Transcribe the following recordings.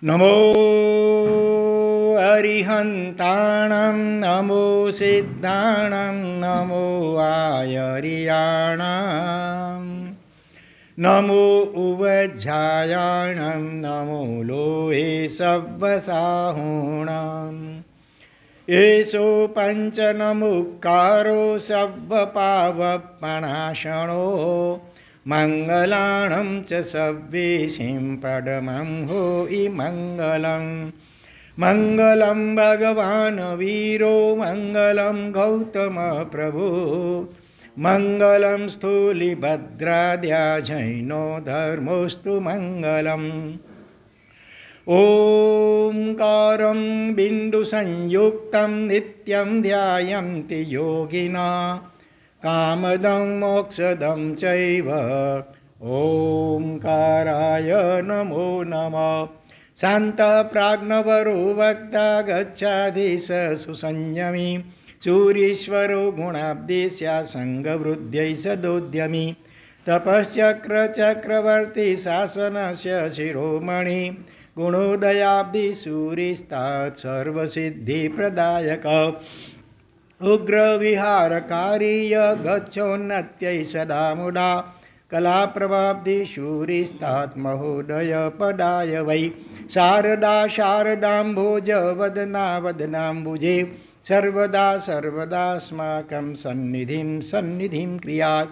નમો અરિહંતાણં નમો સિદ્ધાણં નમો આયરિયાણાં નમો ઉવજ્જાયાણં નમો લોહે સવ્વસાહૂણાં એસો પંચનમુક્કારો સવ્વપાવપણાશણો મંગલાણં ચ સવ્વેશિં પડમં હોઈ મંગલં મંગલં ભગવાન વીરો મંગલં ગૌતમ પ્રભુ મંગલં સ્થૂલિભદ્રાદ્યા જૈનો ધર્મોસ્તુ મંગલમ ઓમકારં બિંદુસંયુક્तं નિત્યં ધ્યાયન્તિ યોગિના કામદં મોક્ષદં ચૈવ ઓમકારાય નમો નમઃ શાંતપ્રાજ્ઞવરો વક્તા ગચ્છાધીશ સુસંયમી સૂરીશ્વરો ગુણાબ્દેસ્યા સંગવૃદ્ધ્યૈ સદોદ્યમી તપશ્ચક્ર ચક્રવર્તી શાસનસ્ય શિરોમણિ ગુણોદયાબ્ધિ સૂરિસ્તાत् સર્વસિદ્ધિપ્રદાયક ઉગ્રવિહારકારીય ગચ્છોન્નત્यै સદા મુદા કલાપ્રવાબ્ધિ શૂરિસ્તાत् મહોદય પદાય વૈ શારદા શારદાંભોજ વદના વદનાંબુજે સર્વદા સર્વદાસ્માકં સન્નિધિં ક્રિયાત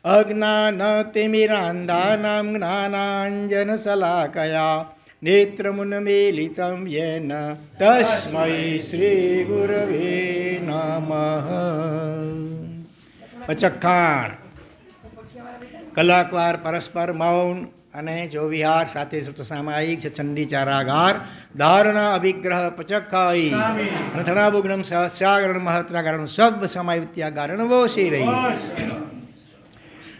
અજ્ઞાનતિમિરાન્ધાનાં જ્ઞાનાંજનશલાકયા નેત્રમુન્મીલિतं યેન તસ્મૈ શ્રીગુરવે નમઃ. પચખાણ કલાકવાર પરસ્પર મૌન અને જો વિહાર સાથે સુત સામાયિક છે ચંડી ચારાગાર ધારણા અભિગ્રહ પચખાઈ રથણાભુગ્નમ સહસ્રાગરણ મહત્રાગરણ સબ સમાયત્યાગારણ વોશી રહી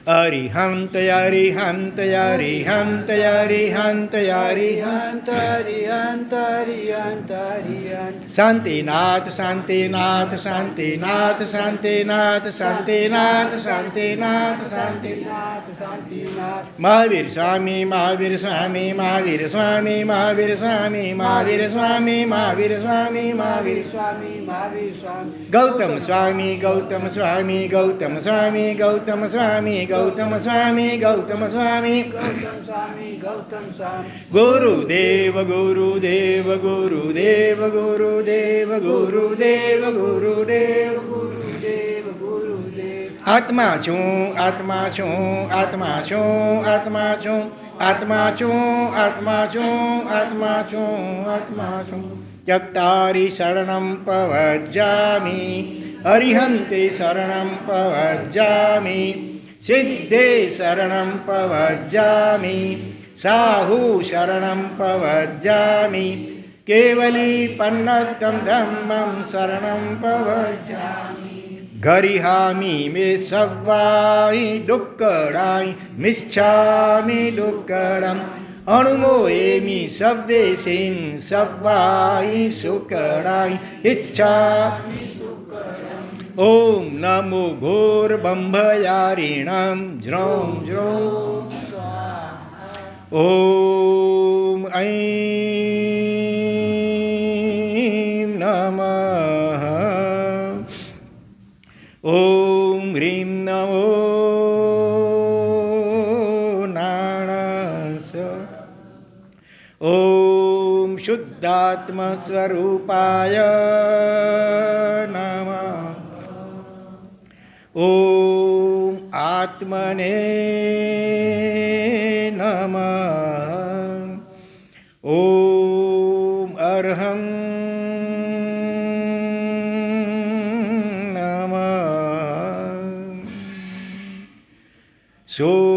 અરિહંત અરિહંત અરિહંત અરિહંત અરિહંત અરિહંત અરિહંત અરિહંત શાંતિનાથ શાંતિનાથ શાંતિનાથ શાંતિનાથ શાંતિનાથ શાંતિનાથ શાંતિનાથ શાંતિનાથ મહાવીર સ્વામી મહાવીર સ્વામી મહાવીર સ્વામી મહાવીર સ્વામી મહાવીર સ્વામી મહાવીર સ્વામી મહાવીર સ્વામી મહાવીર સ્વામી ગૌતમ સ્વામી ગૌતમ સ્વામી ગૌતમ સ્વામી ગૌતમ સ્વામી ગૌતમ સ્વામી ગૌતમ સ્વામી ગૌતમ સ્વામી ગૌતમ સ્વામી ગુરુદેવ ગુરુદેવ ગુરુદેવ ગુરુદેવ ગુરુદેવ ગુરુદેવ ગુરુદેવ ગુરુદેવ આત્મા છું આત્મા છું આત્મા છું આત્મા છું આત્મા છું આત્મા છું આત્મા છું આત્મા છું ત્યક્તારી શરણં પવજ્જામિ અરિહંતે શરણં પવજ્જામિ સિદ્ધે શરણં પવજ્જામિ સાહુ શરણં પવજ્જામિ કેવલી પન્નગં ધમ્મં શરણં પવજ્જામિ ગરિહામિ મે સવ્વાઈ ડુક્કડાઈ મિચ્છામિ ડુક્કડં અણુમોએમિ સવ્વેસિં સવ્વાઈ સુકડાઈ ઇચ્છામિ ઓમ નમો ઘોરબંભયારીણં જ્રૌં જ્રૌં ઓમ ઐં નમઃ ઓમ હ્રીં નમો નાણસ ઓમ શુદ્ધાત્મસ્વરૂપાય નમઃ ઓમ આત્મને નમઃ ઓમ અર્હં નમઃ સોહં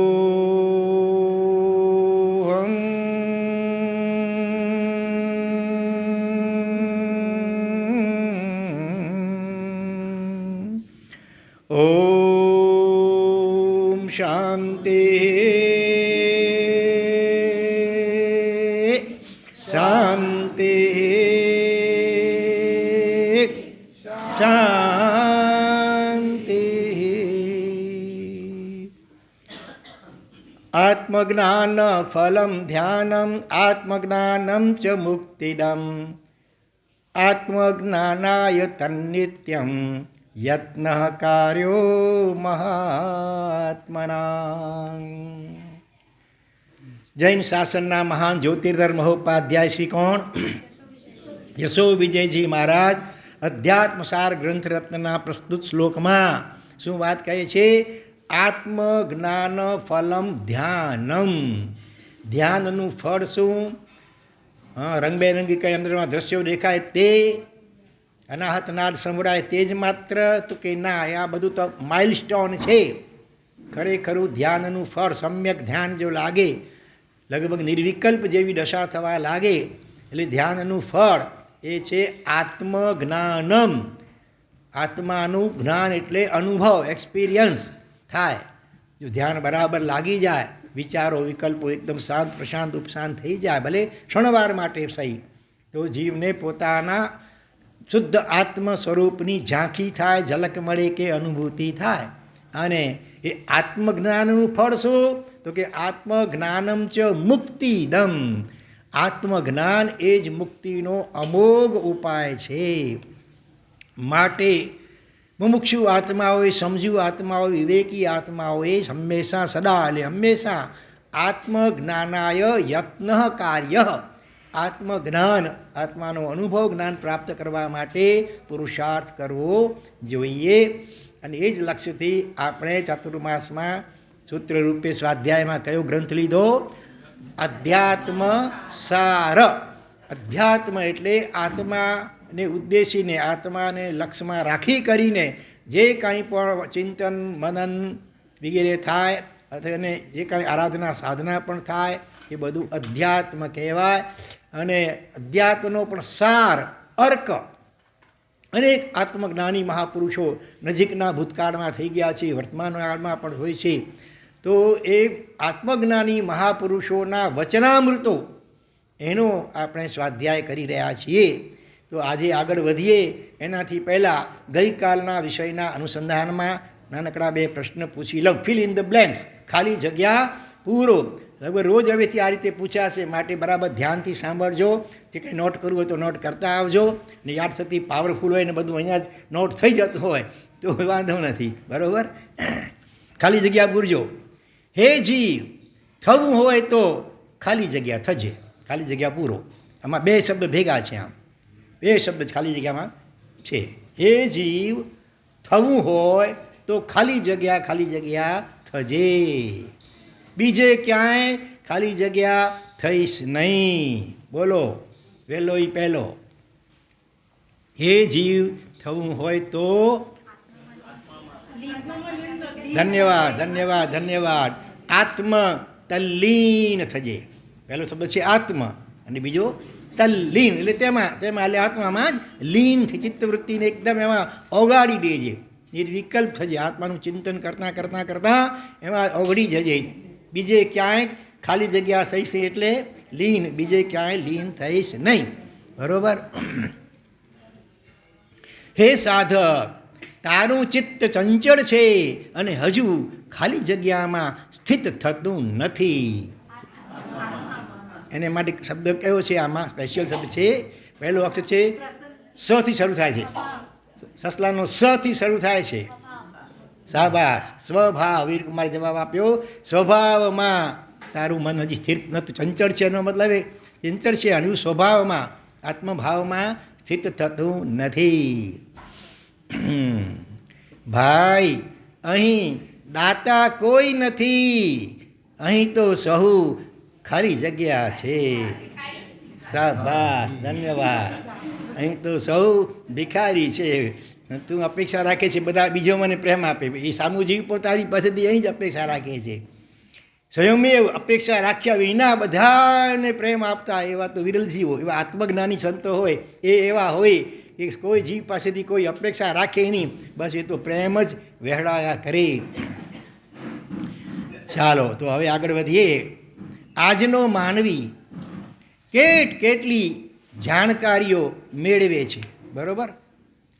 ઓમ શાંતિ શાંતિ શાંતિ આત્મજ્ઞાન ફલમ ધ્યાનમ આત્મજ્ઞાનમ ચ મુક્તિદમ આત્મજ્ઞાનાય તન્નિત્યમ યત્ન કાર્યો મહાત્મના. જૈન શાસનના મહાન જ્યોતિર્ધર મહોપાધ્યાય શ્રી કોણ? યશો વિજયજી મહારાજ અધ્યાત્મસાર ગ્રંથ રત્નના પ્રસ્તુત શ્લોકમાં શું વાત કહે છે? આત્મજ્ઞાન ફલમ ધ્યાનમ. ધ્યાનનું ફળ શું? રંગબેરંગી કંઈ અંદરમાં દ્રશ્યો દેખાય તે, અનાહત નાદ સંભળાય તે જ માત્ર? તો કે ના, આ બધું તો માઇલસ્ટોન છે. ખરેખરું ધ્યાનનું ફળ સમ્યક ધ્યાન જો લાગે, લગભગ નિર્વિકલ્પ જેવી દશા થવા લાગે, એટલે ધ્યાનનું ફળ એ છે આત્મજ્ઞાનમ. આત્માનું જ્ઞાન એટલે અનુભવ, એક્સપિરિયન્સ થાય. જો ધ્યાન બરાબર લાગી જાય, વિચારો વિકલ્પો એકદમ શાંત પ્રશાંત ઉપશાંત થઈ જાય, ભલે ક્ષણવાર માટે સહી, તો જીવને પોતાના શુદ્ધ આત્મ સ્વરૂપની ઝાંખી થાય, ઝલક મળે કે અનુભૂતિ થાય. અને એ આત્મજ્ઞાનનું ફળ શું? તો કે આત્મજ્ઞાનમ ચ મુક્તિદમ. આત્મજ્ઞાન એ જ મુક્તિનો અમોઘ ઉપાય છે. માટે મુમુક્ષુ આત્માઓએ, સમજુ આત્માઓએ, વિવેકી આત્માઓએ હંમેશા સદા એટલે હંમેશા આત્મજ્ઞાનાય યત્ન કાર્ય, આત્મજ્ઞાન આત્માનો અનુભવ જ્ઞાન પ્રાપ્ત કરવા માટે પુરુષાર્થ કરવો જોઈએ. અને એ જ લક્ષ્યથી આપણે ચાતુર્માસમાં સૂત્ર રૂપે સ્વાધ્યાયમાં કયો ગ્રંથ લીધો? અધ્યાત્મ સાર. અધ્યાત્મ એટલે આત્માને ઉદ્દેશીને, આત્માને લક્ષ્યમાં રાખી કરીને જે કાંઈ પણ ચિંતન મનન વગેરે થાય, અને જે કાંઈ આરાધના સાધના પણ થાય, એ બધું અધ્યાત્મ કહેવાય. અને અધ્યાત્મનો પણ સાર, અર્ક અનેક આત્મજ્ઞાની મહાપુરુષો નજીકના ભૂતકાળમાં થઈ ગયા છે, વર્તમાન કાળમાં પણ હોય છે. તો એ આત્મજ્ઞાની મહાપુરુષોના વચનામૃતો એનો આપણે સ્વાધ્યાય કરી રહ્યા છીએ. તો આજે આગળ વધીએ એનાથી પહેલાં ગઈકાલના વિષયના અનુસંધાનમાં નાનકડા બે પ્રશ્ન પૂછી લઉં. ફિલ ઇન ધ બ્લેન્ક્સ, ખાલી જગ્યા પૂરો. લગભગ રોજ હવેથી આ રીતે પૂછાશે, માટે બરાબર ધ્યાનથી સાંભળજો. જે કંઈ નોટ કરવું હોય તો નોટ કરતા આવજો. ને યાદશક્તિ પાવરફુલ હોય ને બધું અહીંયા જ નોટ થઈ જતું હોય તો વાંધો નથી, બરાબર? ખાલી જગ્યા પૂરજો. હે જીવ, થવું હોય તો ખાલી જગ્યા થજે. ખાલી જગ્યા પૂરો. આમાં બે શબ્દ ભેગા છે, આમ બે શબ્દ ખાલી જગ્યામાં છે. હે જીવ, થવું હોય તો ખાલી જગ્યા થજે. બીજે ક્યાંય ખાલી જગ્યા થઈશ નહીં. બોલો વહેલો ઈ પહેલો. હે જીવ, થવું હોય તો, ધન્યવાદ ધન્યવાદ ધન્યવાદ, આત્મ તલ્લીન થજે. પહેલો શબ્દ છે આત્મ, અને બીજો તલ્લીન એટલે તેમાં એટલે આત્મામાં જ લીન થઈ, ચિત્તવૃત્તિને એકદમ એમાં ઓગાળી દેજે, નિર્વિકલ્પ થજે. આત્માનું ચિંતન કરતાં કરતાં કરતાં એમાં ઓગળી જજે. બીજે ક્યાંય ખાલી જગ્યા થઈશ એટલે લીન, બીજે ક્યાંય લીન થઈશ નહીં, બરોબર? હે સાધક, તારું ચિત્ત ચંચળ છે અને હજુ ખાલી જગ્યામાં સ્થિત થતું નથી. એને માટે શબ્દ કયો છે આમાં? સ્પેશિયલ શબ્દ છે. પહેલો અક્ષર છે સથી શરૂ થાય છે. સસલાનો સથી શરૂ થાય છે. શાબાશ. સ્વભાવ. વીરકુમારે જવાબ આપ્યો, સ્વભાવમાં તારું મન હજી સ્થિર નથી, ચંચળ છે. એનો મતલબ એ ચંચળ છે, અને સ્વભાવમાં આત્મભાવમાં સ્થિત થતું નથી. ભાઈ, અહીં દાતા કોઈ નથી, અહીં તો સહુ ખાલી જગ્યા છે. શાબાશ, ધન્યવાદ. અહીં તો સૌ ભિખારી છે. તું અપેક્ષા રાખે છે બધા બીજો મને પ્રેમ આપે, એ સામુ જીવ પણ તારી પાસેથી અહીં જ અપેક્ષા રાખે છે. સ્વયંમેવ અપેક્ષા રાખ્યા વિના બધાને પ્રેમ આપતા એવા તો વિરલ જીવો, એવા આત્મજ્ઞાની સંતો હોય એ એવા હોય કે કોઈ જીવ પાસેથી કોઈ અપેક્ષા રાખે નહીં, બસ એ તો પ્રેમ જ વહેડાયા કરે. ચાલો તો હવે આગળ વધીએ. આજનો માનવી કેટલી જાણકારીઓ મેળવે છે, બરાબર?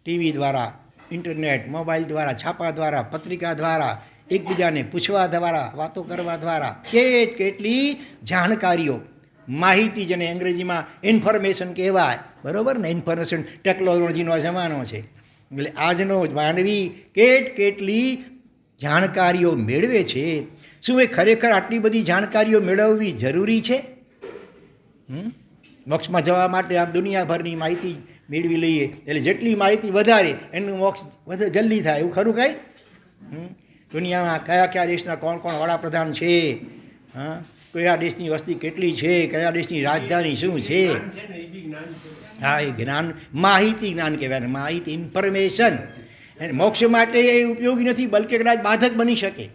ટીવી દ્વારા, ઇન્ટરનેટ, મોબાઈલ દ્વારા, છાપા દ્વારા, પત્રિકા દ્વારા એકબીજાને પૂછવા દ્વારા, વાતો કરવા દ્વારા કેટલી જાણકારીઓ, માહિતી, જેને અંગ્રેજીમાં ઇન્ફોર્મેશન કહેવાય, બરાબર ને? ઇન્ફોર્મેશન ટેકનોલોજીનો જમાનો છે. એટલે આજનો માનવી કેટલી જાણકારીઓ મેળવે છે. શું એ ખરેખર આટલી બધી જાણકારીઓ મેળવવી જરૂરી છે? મોક્ષમાં જવા માટે આમ દુનિયાભરની માહિતી મેળવી લઈએ એટલે જેટલી માહિતી વધારે એનું મોક્ષ જલ્દી થાય, એવું ખરું કાંઈ? દુનિયામાં કયા દેશના કોણ વડાપ્રધાન છે, કયા દેશની વસ્તી કેટલી છે, કયા દેશની રાજધાની શું છે, હા, એ જ્ઞાન, માહિતી જ્ઞાન કહેવાય ને, માહિતી, ઇન્ફોર્મેશન. મોક્ષ માટે એ ઉપયોગી નથી, બલકે કદાચ બાધક બની શકે,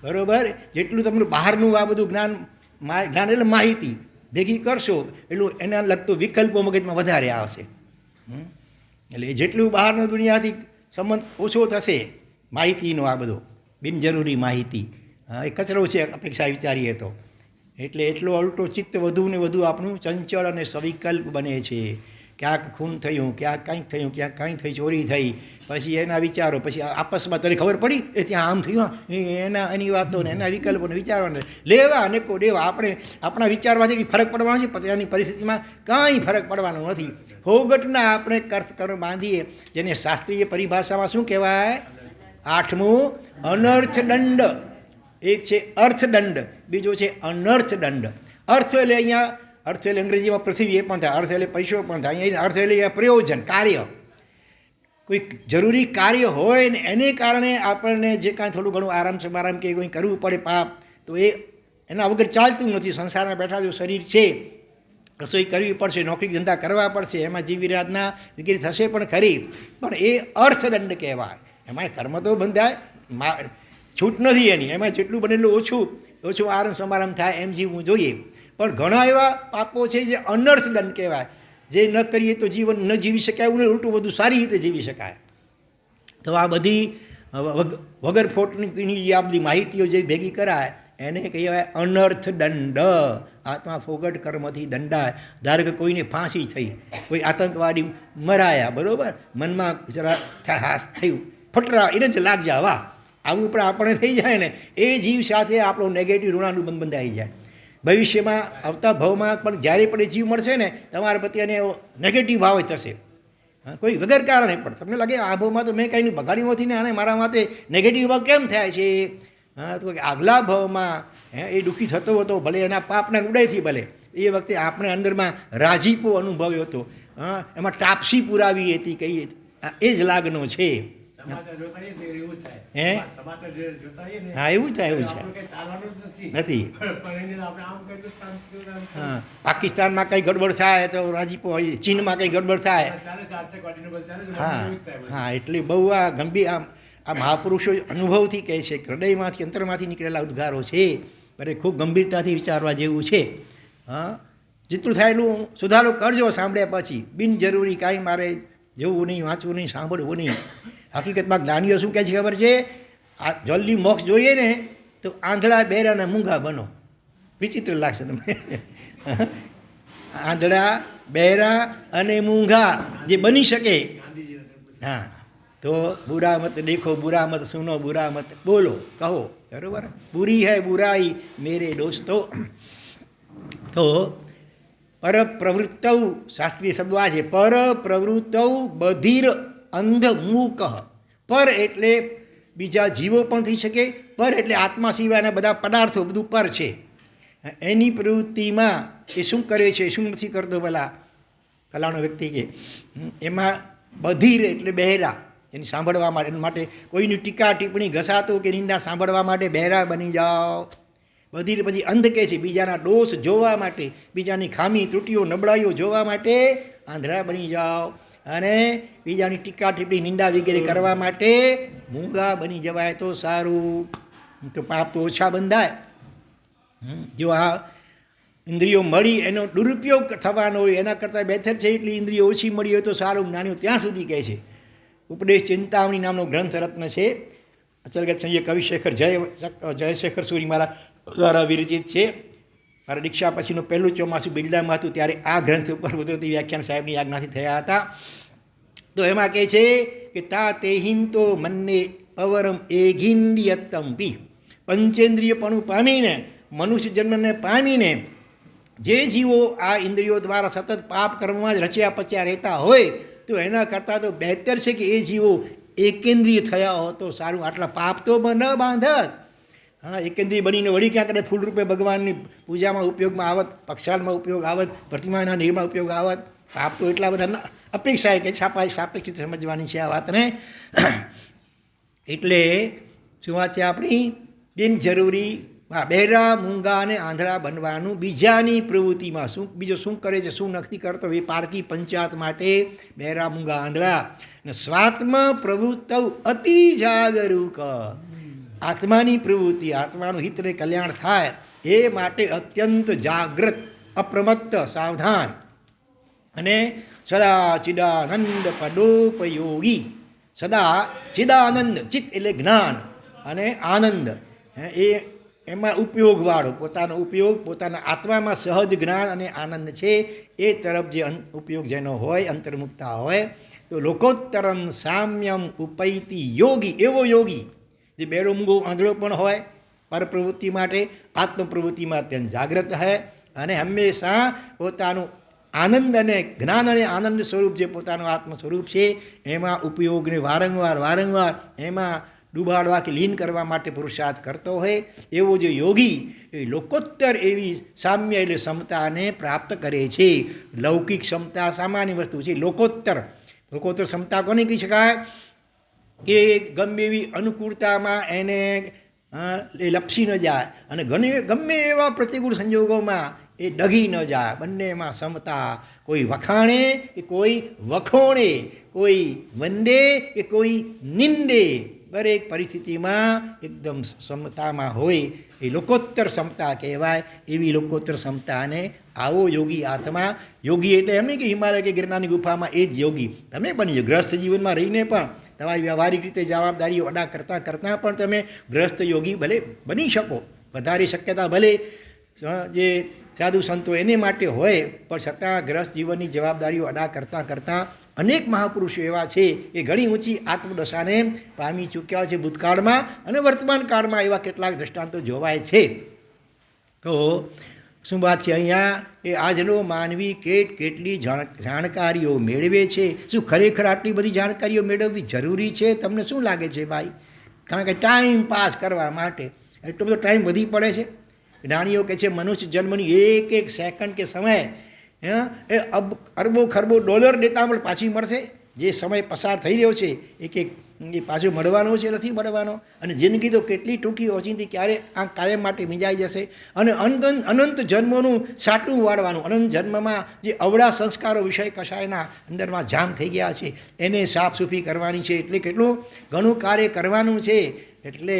બરાબર? જેટલું તમને બહારનું આ બધું જ્ઞાન એટલે માહિતી ભેગી કરશો એટલું એના લગતું વિકલ્પો મગજમાં વધારે આવશે. એટલે જેટલું બહારનો દુનિયાથી સંબંધ ઓછો થશે માહિતીનો, આ બધો બિનજરૂરી માહિતી, એ કચરો છે અપેક્ષા વિચારીએ તો. એટલે એટલો અલટો ચિત્ત વધુ ને વધુ આપણું ચંચળ અને સવિકલ્પ બને છે. ક્યાંક ખૂન થયું, ક્યાંક કંઈક થયું, ક્યાંક કંઈ થઈ, ચોરી થઈ, પછી એના વિચારો, પછી આપસમાં તને ખબર પડી એ ત્યાં આમ થયું, એની વાતો ને એના વિકલ્પોને વિચારવાને લેવા અને દેવા. આપણે આપણા વિચારવાથી કંઈ ફરક પડવાનો છે? પોતાની પરિસ્થિતિમાં કાંઈ ફરક પડવાનો નથી. ફોગટના આપણે અર્થ બાંધીએ, જેને શાસ્ત્રીય પરિભાષામાં શું કહેવાય? 8મું અનર્થદંડ. એક છે અર્થદંડ, બીજો છે અનર્થદંડ. અર્થ એટલે અહીંયા, અર્થ એટલે અંગ્રેજીમાં પૃથ્વી એ પણ થાય, અર્થ એટલે પૈસો પણ થાય, અહીંયા અર્થ એટલે પ્રયોજન, કાર્ય. કોઈ જરૂરી કાર્ય હોય ને એને કારણે આપણને જે કાંઈ થોડું ઘણું આરામ સમારામ કે કંઈ કરવું પડે પાપ, તો એ એના વગર ચાલતું નથી. સંસારમાં બેઠા જો શરીર છે, રસોઈ કરવી પડશે, નોકરી ધંધા કરવા પડશે, એમાં જીવરાજના વગેરે થશે પણ ખરી, પણ એ અર્થદંડ કહેવાય. એમાં કર્મ તો બંધાય, છૂટ નથી એની. એમાં જેટલું બને એટલું ઓછું આરામ સમારામ થાય એમ જીવવું જોઈએ. પણ ઘણા એવા પાપો છે જે અનર્થદંડ કહેવાય, જે ન કરીએ તો જીવન ન જીવી શકાય, એવું ઉલટું બધું સારી રીતે જીવી શકાય. તો આ બધી વગર ફોટની આ બધી માહિતીઓ જે ભેગી કરાય એને કહેવાય અનર્થદંડ. આત્મા ફોગટ કર્મથી દંડાય. ધારો કે કોઈને ફાંસી થઈ, કોઈ આતંકવાદી મરાયા, બરાબર, મનમાં જરા હાસ થયું, ફટરા એને જ લાગજા, વાહ, આવું પણ આપણે થઈ જાય ને, એ જીવ સાથે આપણો નેગેટિવ ઋણાનુબંધ બંધાઈ જાય. ભવિષ્યમાં આવતા ભાવમાં પણ જ્યારે પણ એ જીવ મળશે ને, તમારા પ્રત્યે નેગેટિવ ભાવ જ થશે, કોઈ વગર કારણે પણ. તમને લાગે આ ભાવમાં તો મેં કંઈ બગાડ્યું નથી ને, આને મારા માટે નેગેટિવ ભાવ કેમ થાય છે? તો આગલા ભાવમાં એ દુઃખી થતો હતો, ભલે એના પાપના ઉડાયથી, ભલે એ વખતે આપણે અંદરમાં રાજીપો અનુભવ્યો હતો, એમાં ટાપસી પુરાવી હતી, કહીએ એ જ લાગનો છે. હે, હા, એવું થાય, એવું છે નથી. હા, પાકિસ્તાનમાં કંઈ ગડબડ થાય તો રાજીપો હોય, ચીનમાં કંઈ ગડબડ થાય, હા, એટલે બહુ આ ગંભીર, આ મહાપુરુષો અનુભવથી કહે છે, હૃદયમાંથી અંતરમાંથી નીકળેલા ઉદ્ગારો છે, પણ ખૂબ ગંભીરતાથી વિચારવા જેવું છે. હા, જેટલું થાય એટલું સુધારો કરજો સાંભળ્યા પછી. બિનજરૂરી કાંઈ મારે જવું નહીં, વાંચવું નહીં, સાંભળવું નહીં. હકીકતમાં જ્ઞાનીઓ શું કહે છે ખબર છે? આ જલ્દી મોક્ષ જોઈએ ને તો આંધળા, બેરા અને મૂંગા બનો. વિચિત્ર લાગશે તમને. આંધળા, બેરા અને મૂંગા જે બની શકે, હા, તો બુરા મત દેખો, બુરા મત સુનો, બુરા મત બોલો, કહો, બરાબર? બુરી હૈ બુરાઈ મેરે દોસ્તો. તો પર પ્રવૃત્તૌ, શાસ્ત્રીય શબ્દો આ છે, પર પ્રવૃત્તૌ બધીર અંધ મૂક. પર એટલે બીજા જીવો પણ થઈ શકે, પર એટલે આત્મા સિવાયના બધા પદાર્થો, બધું પર છે. એની પ્રવૃત્તિમાં એ શું કરે છે, શું નથી કરતો, ભલા ફલાણો વ્યક્તિ કે એમાં બધીર એટલે બહેરા, એની સાંભળવા માટે, એના માટે કોઈની ટીકા ટિપ્પણી, ઘસાતો કે નિંદા સાંભળવા માટે બહેરા બની જાઓ. બધીર પછી અંધ કહે છે, બીજાના દોષ જોવા માટે, બીજાની ખામી, ત્રુટીઓ, નબળાઈઓ જોવા માટે આંધળા બની જાઓ. અને બીજાની ટીકા ટીપ્પણી, નિંદા વગેરે કરવા માટે મૂંગા બની જવાય તો સારું, તો પાપ તો ઓછા બંધાય. જો આ ઇન્દ્રિયો મળી એનો દુરુપયોગ થવાનો હોય એના કરતાં બહેતર છે એટલી ઇન્દ્રિયો ઓછી મળી હોય તો સારું. જ્ઞાનીઓ ત્યાં સુધી કહે છે. ઉપદેશ ચિંતામણી નામનો ગ્રંથ રત્ન છે, અચલગત સંજય કવિશેખર જયશેખર સૂરી મારા દ્વારા વિરચિત છે. મારા દીક્ષા પછીનું પહેલું ચોમાસું બિરલામાં હતું ત્યારે આ ગ્રંથ ઉપર કુદરતી વ્યાખ્યાન સાહેબની આજ્ઞાથી થયા હતા. તો એમાં કહે છે કે તા તેહીન તો મનને અવરમ એઘિંડિયત્તંપી. પંચેન્દ્રિયપણું પામીને, મનુષ્ય જન્મને પામીને જે જીવો આ ઇન્દ્રિયો દ્વારા સતત પાપ કર્મમાં જ રચ્યા પચ્યા રહેતા હોય તો એના કરતાં તો બહેતર છે કે એ જીવો એકેન્દ્રિય થયા હો તો સારું. આટલા પાપ તો ન બાંધત. હા, એકેન્દ્રિય બનીને વળી ક્યાં કરે ફૂલ રૂપે ભગવાનની પૂજામાં ઉપયોગમાં આવત, પક્ષાલમાં ઉપયોગ આવત, પ્રતિમાના નિર્માણ ઉપયોગ આવત. પાપ તો એટલા બધા અપેક્ષા કે સાપેક્ષ રીતે સમજવાની છે આ વાતને. એટલે શું વાત છે આપણી? બિનજરૂરી બહેરા, મૂંગા અને આંધળા બનવાનું બીજાની પ્રવૃત્તિમાં બીજો શું કરે છે, શું નથી કરતો એ પારકી પંચાયત માટે બહેરા, મૂંગા, આંધળા. ને સ્વાત્મ પ્રવૃત્તૌ અતિ જાગરૂક. આત્માની પ્રવૃત્તિ, આત્માનું હિત અને કલ્યાણ થાય એ માટે અત્યંત જાગૃત, અપ્રમત્ત, સાવધાન અને સદા ચિદાનંદ પદોપયોગી. સદા ચિદાનંદ, ચિત્ત એટલે જ્ઞાન અને આનંદ, એમાં ઉપયોગવાળો, પોતાનો ઉપયોગ, પોતાના આત્મામાં સહજ જ્ઞાન અને આનંદ છે એ તરફ જે ઉપયોગ જેનો હોય, અંતર્મુક્તા હોય તો લોકોત્તરમ સામ્યમ ઉપૈતી યોગી. એવો યોગી જે બેરો મૂંગો આંધળો પણ હોય પરપ્રવૃત્તિ માટે, આત્મપ્રવૃત્તિમાં અત્યંત જાગૃત હોય અને હંમેશા પોતાનું આનંદ અને જ્ઞાન અને આનંદ સ્વરૂપ જે પોતાનું આત્મ સ્વરૂપ છે એમાં ઉપયોગને વારંવાર એમાં ડૂબાડવા કે લીન કરવા માટે પુરુષાર્થ કરતો હોય એવો જે યોગી એ લોકોત્તર એવી સામ્ય એટલે ક્ષમતાને પ્રાપ્ત કરે છે. લૌકિક ક્ષમતા સામાન્ય વસ્તુ છે. લોકોત્તર ક્ષમતા કોને કહી શકાય? કે ગમે એવી અનુકૂળતામાં એને એ લપસી ન જાય અને ગમે એવા પ્રતિકૂળ સંજોગોમાં એ ડગી ન જાય. બંનેમાં ક્ષમતા, કોઈ વખાણે કે કોઈ વખોણે, કોઈ વંદે કે કોઈ નિંદે, દરેક પરિસ્થિતિમાં એકદમ ક્ષમતામાં હોય એ લોકોત્તર ક્ષમતા કહેવાય. એવી લોકોત્તર ક્ષમતાને આવો યોગી આત્મા, યોગી એટલે એમ નહીં કે હિમાલય કે ગિરનારની ગુફામાં એ જ યોગી. તમે બની ગ્રસ્ત જીવનમાં રહીને પણ તમારી વ્યવહારિક રીતે જવાબદારીઓ અદા કરતાં પણ તમે ગ્રસ્ત યોગી ભલે બની શકો. વધારે શક્યતા ભલે જે સાધુ સંતો એને માટે હોય પણ છતાં ગ્રસ્ત જીવનની જવાબદારીઓ અદા કરતાં અનેક મહાપુરુષો એવા છે એ ઘણી ઊંચી આત્મદશાને પામી ચૂક્યા છે ભૂતકાળમાં અને વર્તમાન કાળમાં. એવા કેટલાક દૃષ્ટાંતો જોવાય છે. તો શું વાત છે અહીંયા એ આજનો માનવી કેટલી જાણકારીઓ મેળવે છે. શું ખરેખર આટલી બધી જાણકારીઓ મેળવવી જરૂરી છે? તમને શું લાગે છે ભાઈ? કારણ કે ટાઈમ પાસ કરવા માટે એટલો બધો ટાઈમ વધી પડે છે. જ્ઞાનીઓ કહે છે મનુષ્ય જન્મની એક સેકન્ડ કે સમય એ અરબો ખરબો ડોલર દેતા પણ પાછી મળશે. જે સમય પસાર થઈ રહ્યો છે એ પાછો મળવાનો છે, નથી મળવાનો. અને જિંદગી તો કેટલી ટૂંકી ઓચિંતી, ક્યારે આ કાયમ માટે મીજાઈ જશે. અને અનંત જન્મોનું સાટું વાળવાનું, અનંત જન્મમાં જે અવળા સંસ્કારો વિષય કશાયના અંદરમાં જામ થઈ ગયા છે એને સાફસૂફી કરવાની છે. એટલે કેટલું ઘણું કાર્ય કરવાનું છે. એટલે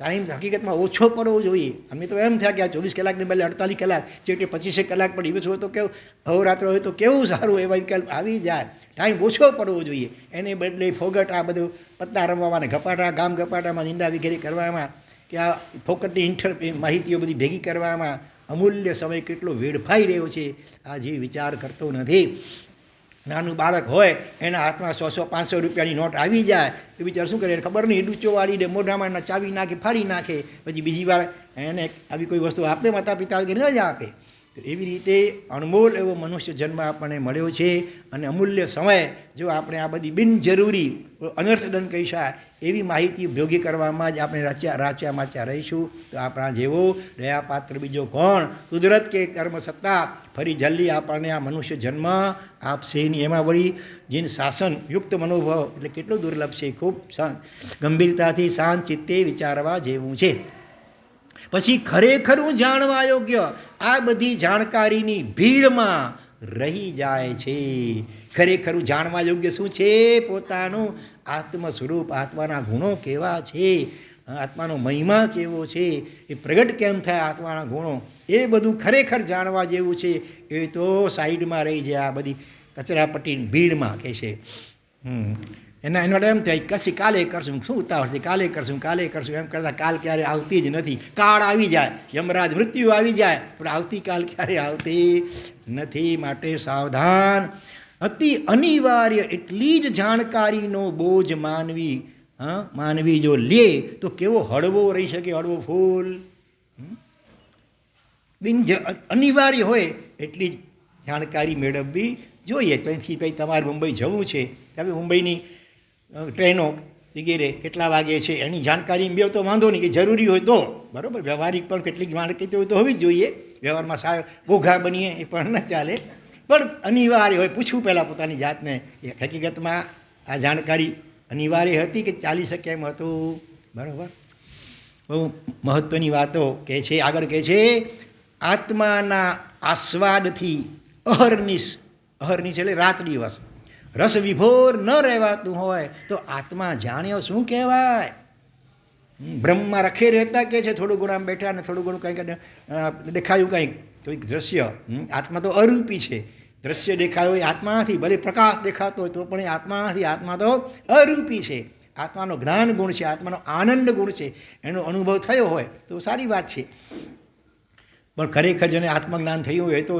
ટાઈમ હકીકતમાં ઓછો પડવો જોઈએ. અમે તો એમ થયા કે આ 24 કલાકની બદલે 48 કલાક, છેવટે 25 કલાક પણ દિવસ હોય તો કેવું, અહોરાત્ર હોય તો કેવું સારું, એવા વિકલ્પ આવી જાય. ટાઈમ ઓછો પડવો જોઈએ. એને બદલે ફોગટ આ બધું પત્તા રમવામાં, ગપાટા, ગામ ગપાટામાં નિંદા વગેરે કરવામાં, કે આ ફોકટની માહિતીઓ બધી ભેગી કરવામાં અમૂલ્ય સમય કેટલો વેડફાઈ રહ્યો છે આ જે વિચાર કરતો નથી. નાનું બાળક હોય એના હાથમાં 100-500 રૂપિયાની નોટ આવી જાય એ બિચાર શું કરે ખબર નહીં, ડૂચો વાળીને મોઢામાં ચાવી નાખે, ફાડી નાખે. પછી બીજી વાર એને આવી કોઈ વસ્તુ આપે માતા પિતા વગેરે ન જ આપે. તો એવી રીતે અણમોલ એવો મનુષ્ય જન્મ આપણને મળ્યો છે અને અમૂલ્ય સમય જો આપણે આ બધી બિનજરૂરી અનર્થદંડ કહી શકાય એવી માહિતી ભોગી કરવામાં જ આપણે રાચ્યા માચ્યા રહીશું તો આપણા જેવો દયાપાત્ર બીજો કોણ? કુદરત કે કર્મ સત્તા ફરી જલ્દી આપણને આ મનુષ્ય જન્મ આપશે નહીં. એમાં વળી જેને શાસન યુક્ત મનોભાવ એટલે કેટલું દુર્લભ છે. ખૂબ ગંભીરતાથી શાંત ચિત્તે વિચારવા જેવું છે. પછી ખરેખરું જાણવા યોગ્ય આ બધી જાણકારીની ભીડમાં રહી જાય છે. ખરેખરું જાણવા યોગ્ય શું છે? પોતાનું આત્મ સ્વરૂપ, આત્માના ગુણો કેવા છે, આત્માનો મહિમા કેવો છે, એ પ્રગટ કેમ થાય આત્માના ગુણો, એ બધું ખરેખર જાણવા જેવું છે. એ તો સાઈડમાં રહી જાય આ બધી કચરાપટ્ટીની ભીડમાં કહે છે. એના એમ થાય કશી કાલે કરશું, શું ઉતાવળ છે, કાલે કરશું એમ કરતાં કાલ ક્યારે આવતી જ નથી. કાળ આવી જાય, યમરાજ મૃત્યુ આવી જાય, પણ આવતીકાલ ક્યારે આવતી નથી. માટે સાવધાન. અતિ અનિવાર્ય એટલી જ જાણકારીનો બોજ માનવી માનવી જો લે તો કેવો હળવો રહી શકે, હળવો ફૂલ. અનિવાર્ય હોય એટલી જ જાણકારી મેળવવી જોઈએ. ત્યાંથી ભાઈ તમારે મુંબઈ જવું છે, તમે મુંબઈની ટ્રેનો વગેરે કેટલા વાગે છે એની જાણકારી મેળવો તો વાંધો નહીં, કે જરૂરી હોય તો બરાબર. વ્યવહારિક પણ કેટલીક જાણકારી હોય તો હોવી જ જોઈએ. વ્યવહારમાં બોઘા બનીએ એ પણ ન ચાલે, પણ અનિવાર્ય હોય પૂછવું પહેલાં પોતાની જાતને એ હકીકતમાં આ જાણકારી અનિવાર્ય હતી કે ચાલી શકે એમ હતું. બરાબર. બહુ મહત્ત્વની વાતો કહે છે. આગળ કહે છે આત્માના આસ્વાદથી અહર્નિશ એટલે રાત દિવસ રસ વિભોર ન રહેવાતું હોય તો આત્મા જાણ્યો શું કહેવાય? બ્રહ્મમાં રખે રહેતા કે છે, થોડું ઘણું આમ બેઠા ને થોડું ઘણું કંઈક દેખાયું કંઈક કોઈક દ્રશ્ય. આત્મા તો અરૂપી છે. દ્રશ્ય દેખાયો એ આત્માથી, ભલે પ્રકાશ દેખાતો હોય તો પણ એ આત્માથી. આત્મા તો અરૂપી છે. આત્માનો જ્ઞાન ગુણ છે, આત્માનો આનંદ ગુણ છે. એનો અનુભવ થયો હોય તો સારી વાત છે. પણ ખરેખર જેને આત્મજ્ઞાન થયું હોય તો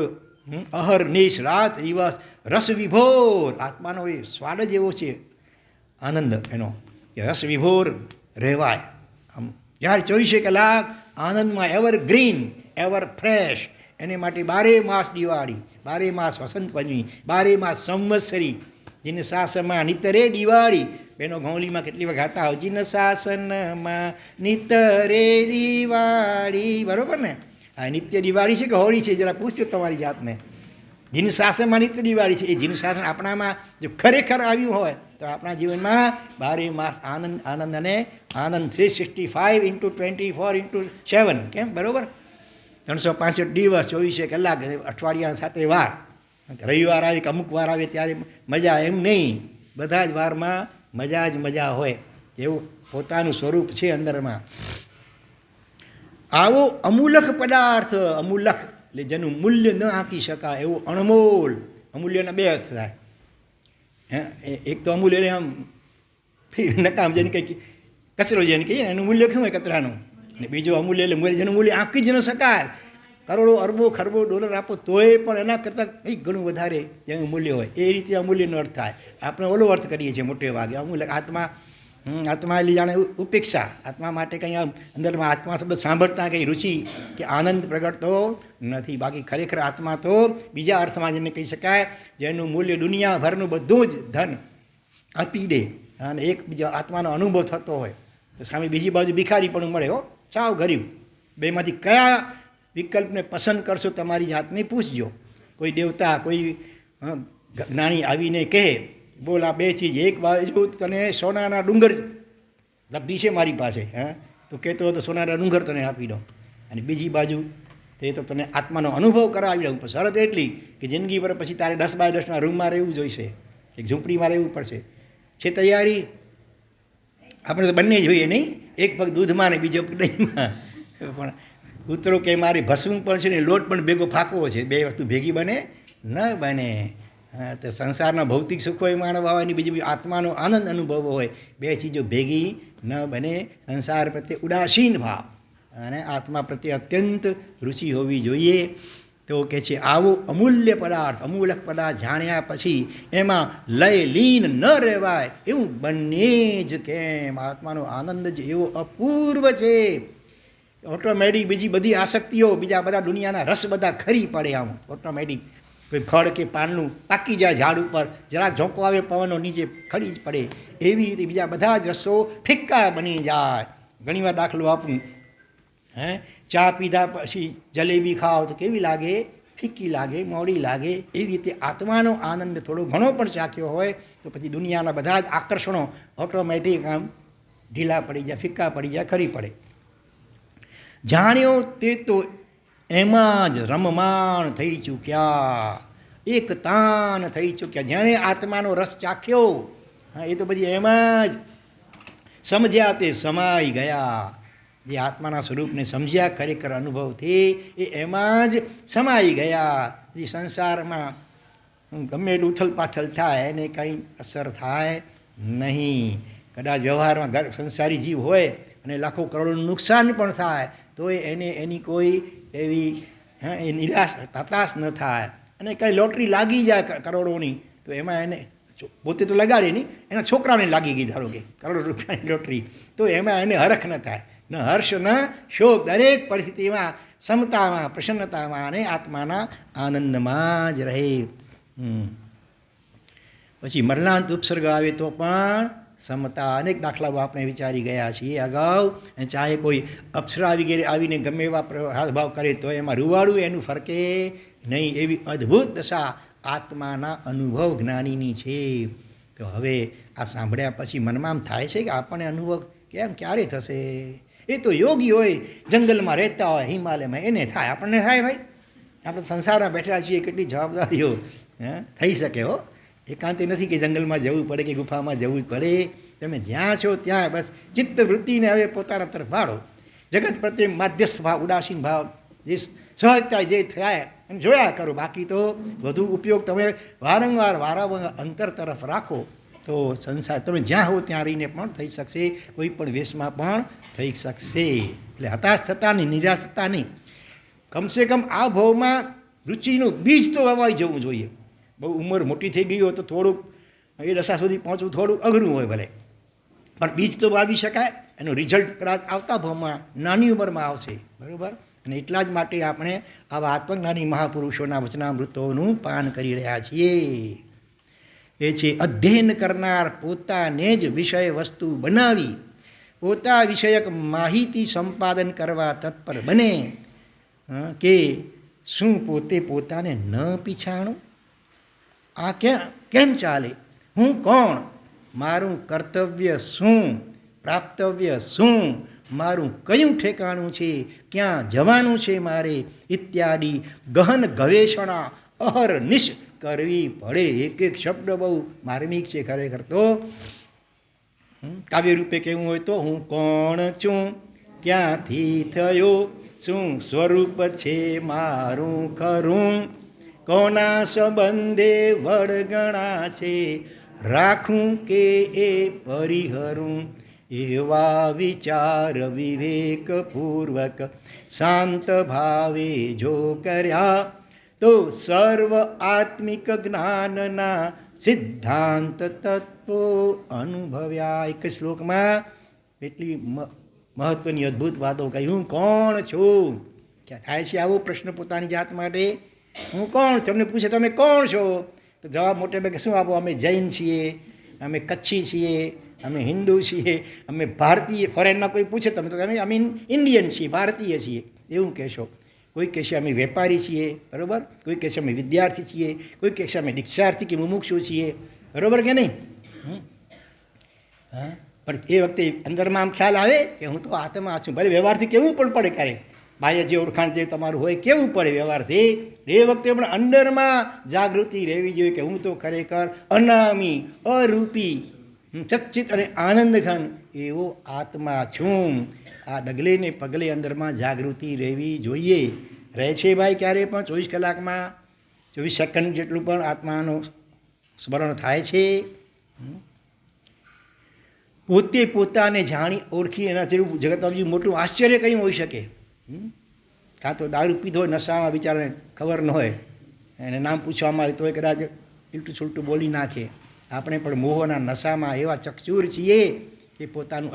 અહર્નિશ રાત દિવસ રસ વિભોર, આત્માનો એ સ્વાદ જ એવો છે, આનંદ એનો, કે રસ વિભોર રહેવાય. આમ જ્યારે 24 કલાક આનંદમાં, એવર ગ્રીન, એવર ફ્રેશ. એને માટે 12 માસ દિવાળી, 12 માસ વસંત પંચમી, 12 માસ સંવત્સરી. જીન શાસનમાં નિતરે દિવાળી. બેનો ગૌલીમાં કેટલી વાર ગાતા હોય, જીન શાસનમાં નિતરે દિવાળી. બરાબર ને? આ નિત્ય દિવાળી છે કે હોળી છે? જરા પૂછજો તમારી જાતને. જીન શાસનમાં નિત્ય દિવાળી છે. એ જીન શાસન આપણામાં જો ખરેખર આવ્યું હોય તો આપણા જીવનમાં 12 માસ આનંદ આનંદ અને આનંદ. 365 × 24 × 7. કેમ? બરાબર. 365 દિવસ, 24 કલાક, અઠવાડિયા સાથે વાર. રવિવાર આવે કે અમુક વાર આવે ત્યારે મજા, એમ નહીં. બધા જ વારમાં મજા જ મજા હોય. એવું પોતાનું સ્વરૂપ છે અંદરમાં. આવો અમૂલક પદાર્થ, અમૂલક એટલે જેનું મૂલ્ય ન આંકી શકાય એવું અણમોલ. અમૂલ્યના 2 અર્થ થાય. એક તો અમૂલ્ય આમ નકામ, જેને કંઈક કચરો જેને કહીએ ને એનું મૂલ્ય શું હોય કચરાનું. અને બીજું અમૂલ્ય એટલે જેનું મૂલ્ય આંકી જ ન શકાય. કરોડો અરબો ખરબો ડોલર આપો તોય પણ એના કરતાં કંઈક ઘણું વધારે જેનું મૂલ્ય હોય. એ રીતે અમૂલ્યનો અર્થ થાય. આપણે ઓલો અર્થ કરીએ છીએ મોટે ભાગે. અમૂલ્ય આત્મા, આત્મા એટલે જાણે ઉપેક્ષા. આત્મા માટે કંઈ અંદરમાં આત્મા શબ્દ સાંભળતા કંઈ રુચિ કે આનંદ પ્રગટતો નથી. બાકી ખરેખર આત્મા તો બીજા અર્થમાં જેને કહી શકાય, જેનું મૂલ્ય દુનિયાભરનું બધું જ ધન આપી દે અને એક બીજા આત્માનો અનુભવ થતો હોય તો સામે બીજી બાજુ ભિખારી પણ મળે. હો, સાવ ગરીબ. બેમાંથી કયા વિકલ્પને પસંદ કરશો તમારી જાતને પૂછજો. કોઈ દેવતા, કોઈ જ્ઞાની આવીને કહે, બોલ આ 2 ચીજ, એક બાજુ તને સોનાના ડુંગર લબ્ધી છે મારી પાસે, તો કહેતો હોય તો સોનાના ડુંગર તને આપી દઉં, અને બીજી બાજુ તે તો તને આત્માનો અનુભવ કરાવી દઉં. પણ શરત એટલી કે જિંદગી પર પછી તારે 10 બાય 10ના રૂમમાં રહેવું જોઈશે, એક ઝૂંપડીમાં રહેવું પડશે. છે તૈયારી? આપણે તો બંને જોઈએ નહીં, એક પગ દૂધમાં ને બીજો પગ દહીંમાં. પણ કૂતરો કે મારે ભસવું પણ છે ને લોટ પણ ભેગો ફાંકવો છે, 2 વસ્તુ ભેગી બને ન બને. તો સંસારના ભૌતિક સુખો એ માણવા હોય ને બીજી આત્માનો આનંદ અનુભવ હોય, 2 ચીજો ભેગી ન બને. સંસાર પ્રત્યે ઉદાસીન ભાવ અને આત્મા પ્રત્યે અત્યંત રુચિ હોવી જોઈએ. તો કે છે આવો અમૂલ્ય પદાર્થ, અમૂલક પદાર્થ જાણ્યા પછી એમાં લય લીન ન રહેવાય એવું બંને જ કેમ. આત્માનો આનંદ જ એવો અપૂર્વ છે. ઓટોમેટિક બીજી બધી આસક્તિઓ, બીજા બધા દુનિયાના રસ બધા ખરી પડે. આમ ઓટોમેટિક કોઈ ફળ કે પાનનું પાકી જાય ઝાડ ઉપર, જરાક ઝોંકો આવે પવનનો નીચે ખરી જ પડે. એવી રીતે બીજા બધા જ રસો ફિક્કા બની જાય. ઘણીવાર દાખલો આપું, ચા પીધા પછી જલેબી ખાઓ તો કેવી લાગે? ફિક્કી લાગે, મોડી લાગે. એવી રીતે આત્માનો આનંદ થોડો ઘણો પણ ચાખ્યો હોય તો પછી દુનિયાના બધા જ આકર્ષણો ઓટોમેટિક આમ ઢીલા પડી જાય, ફિક્કા પડી જાય, ખરી પડે. જાણ્યો તે તો એમાં જ રમમાણ થઈ ચૂક્યા, એક તાન થઈ ચૂક્યા. જેણે આત્માનો રસ ચાખ્યો એ તો પછી એમાં જ સમજ્યા, તે સમાઈ ગયા. જે આત્માના સ્વરૂપને સમજ્યા ખરેખર અનુભવથી એ એમાં જ સમાઈ ગયા. જે સંસારમાં ગમે એટલું ઉથલ પાથલ થાય એને કંઈ અસર થાય નહીં. કદાચ વ્યવહારમાં સંસારી જીવ હોય અને લાખો કરોડોનું નુકસાન પણ થાય તોય એને એની કોઈ એવી નિરાશ હતાશ ન થાય. અને કંઈ લોટરી લાગી જાય કરોડોની તો એમાં એને પોતે તો લગાડે નહીં, એના છોકરાને લાગી ગઈ ધારો કે કરોડો રૂપિયાની લોટરી, તો એમાં એને હરખ ન થાય, ન હર્ષ ન શોક, દરેક પરિસ્થિતિમાં સમતામાં, પ્રસન્નતામાં અને આત્માના આનંદમાં જ રહે. પછી મરલાંત ઉપસર્ગ આવે તો પણ સમતા. અનેક દાખલાઓ આપણે વિચારી ગયા છીએ અગાઉ. ચાહે કોઈ અપ્સરા વગેરે આવીને ગમે એવા હાવભાવ કરે તો એમાં રૂવાડું એનું ફરકે નહીં. એવી અદ્ભુત દશા આત્માના અનુભવ જ્ઞાનીની છે. તો હવે આ સાંભળ્યા પછી મનમાં આમ થાય છે કે આપણને અનુભવ કેમ ક્યારે થશે? એ તો યોગી હોય, જંગલમાં રહેતા હોય, હિમાલયમાં, એને થાય, આપણને થાય ભાઈ? આપણે સંસારમાં બેઠા છીએ, કેટલી જવાબદારીઓ થઈ શકે હો. એકાંતે નથી કે જંગલમાં જવું પડે કે ગુફામાં જવું પડે. તમે જ્યાં છો ત્યાં બસ ચિત્ત વૃત્તિને હવે પોતાના તરફ વાળો. જગત પ્રત્યે માધ્યસ્થ ભાવ, ઉદાસીન ભાવ, જે સહજતા જે થાય એમ જોયા કરો. બાકી તો વધુ ઉપયોગ તમે વારંવાર અંતર તરફ રાખો તો સંસાર તમે જ્યાં હો ત્યાં રહીને પણ થઈ શકશે, કોઈ પણ વેશમાં પણ થઈ શકશે. એટલે હતાશ થતા નહીં, નિરાશ થતા નહીં. કમસે કમ આ ભાવમાં રુચિનું બીજ તો વવાઈ જવું જોઈએ. બહુ ઉંમર મોટી થઈ ગઈ હોય તો થોડુંક એ દશા સુધી પહોંચવું થોડુંક અઘરું હોય ભલે, પણ બીજ તો વાવી શકાય. એનું રિઝલ્ટ કદાચ આવતા ભાવમાં નાની ઉંમરમાં આવશે, બરાબર. અને એટલા જ માટે આપણે આવા આત્મજ્ઞાની મહાપુરુષોના વચનામૃતોનું પાન કરી રહ્યા છીએ. એ છે અધ્યયન કરનાર પોતાને જ વિષય વસ્તુ બનાવી પોતા વિષયક માહિતી સંપાદન કરવા તત્પર બને. કે શું પોતે પોતાને ન પીછાણું? આ કેમ ચાલે? હું કોણ? મારું કર્તવ્ય શું? પ્રાપ્તવ્ય શું? મારું કયું ઠેકાણું છે? ક્યાં જવાનું છે મારે? ઇત્યાદિ ગહન ગવેષણા અહર્નિશ કરવી પડે. એક એક શબ્દ બહુ માર્મિક છે ખરેખર. તો કાવ્ય રૂપે કહેવું હોય તો હું કોણ છું? ક્યાંથી થયો? શું સ્વરૂપ છે મારું ખરું? કોના સંબંધે વળગણા છે? રાખું કે એ પરિહરું? એવા વિચાર વિવેકપૂર્વક શાંત ભાવે જો કર્યા તો સર્વ આત્મિક જ્ઞાનના સિદ્ધાંત તત્વો અનુભવ્યા. એક શ્લોકમાં એટલી મહત્વની અદ્ભુત વાતો કહી. હું કોણ છું? ક્યાં થાય છે આવો પ્રશ્ન પોતાની જાત માટે? હું કોણ? તમને પૂછે તમે કોણ છો તો જવાબ મોટે ભાગે શું આપો? અમે જૈન છીએ, અમે કચ્છી છીએ, અમે હિન્દુ છીએ, અમે ભારતીય. ફોરેનમાં કોઈ પૂછે તમે તો અમે ઇન્ડિયન છીએ, ભારતીય છીએ એવું કહેશો. કોઈ કહેશે અમે વેપારી છીએ, બરાબર. કોઈ કહેશે અમે વિદ્યાર્થી છીએ, કોઈ કહેશે અમે દીક્ષાર્થી કે મુમુક્ષુ છીએ, બરાબર કે નહીં? હા, પણ એ વખતે અંદરમાં આમ ખ્યાલ આવે કે હું તો આત્મા છું. ભલે વ્યવહારથી કેવું પણ પડે, ક્યારેક બાહ્ય જે ઓળખાણ જે તમારું હોય કેવું પડે વ્યવહારથી, એ વખતે પણ અંદરમાં જાગૃતિ રહેવી જોઈએ કે હું તો ખરેખર અનામી, અરૂપી, સચ્ચિત અને આનંદઘન એવો આત્મા છું. આ ડગલે ને પગલે અંદરમાં જાગૃતિ રહેવી જોઈએ. રહે છે ભાઈ ક્યારે પણ 24 કલાકમાં 24 સેકન્ડ જેટલું પણ આત્માનું સ્મરણ થાય છે. પોતે પોતાને જાણી ઓળખી એના જેવું જગતમાં બીજું મોટું આશ્ચર્ય કંઈ હોઈ શકે? કાં તો દારૂ પીધો હોય, નશામાં બિચારાને ખબર ન હોય, એને નામ પૂછવામાં આવે તો એ કદાચ ઉલટું છૂલટું બોલી નાખે. આપણે પણ મોહના નશામાં એવા ચકચૂર છીએ કે પોતાનું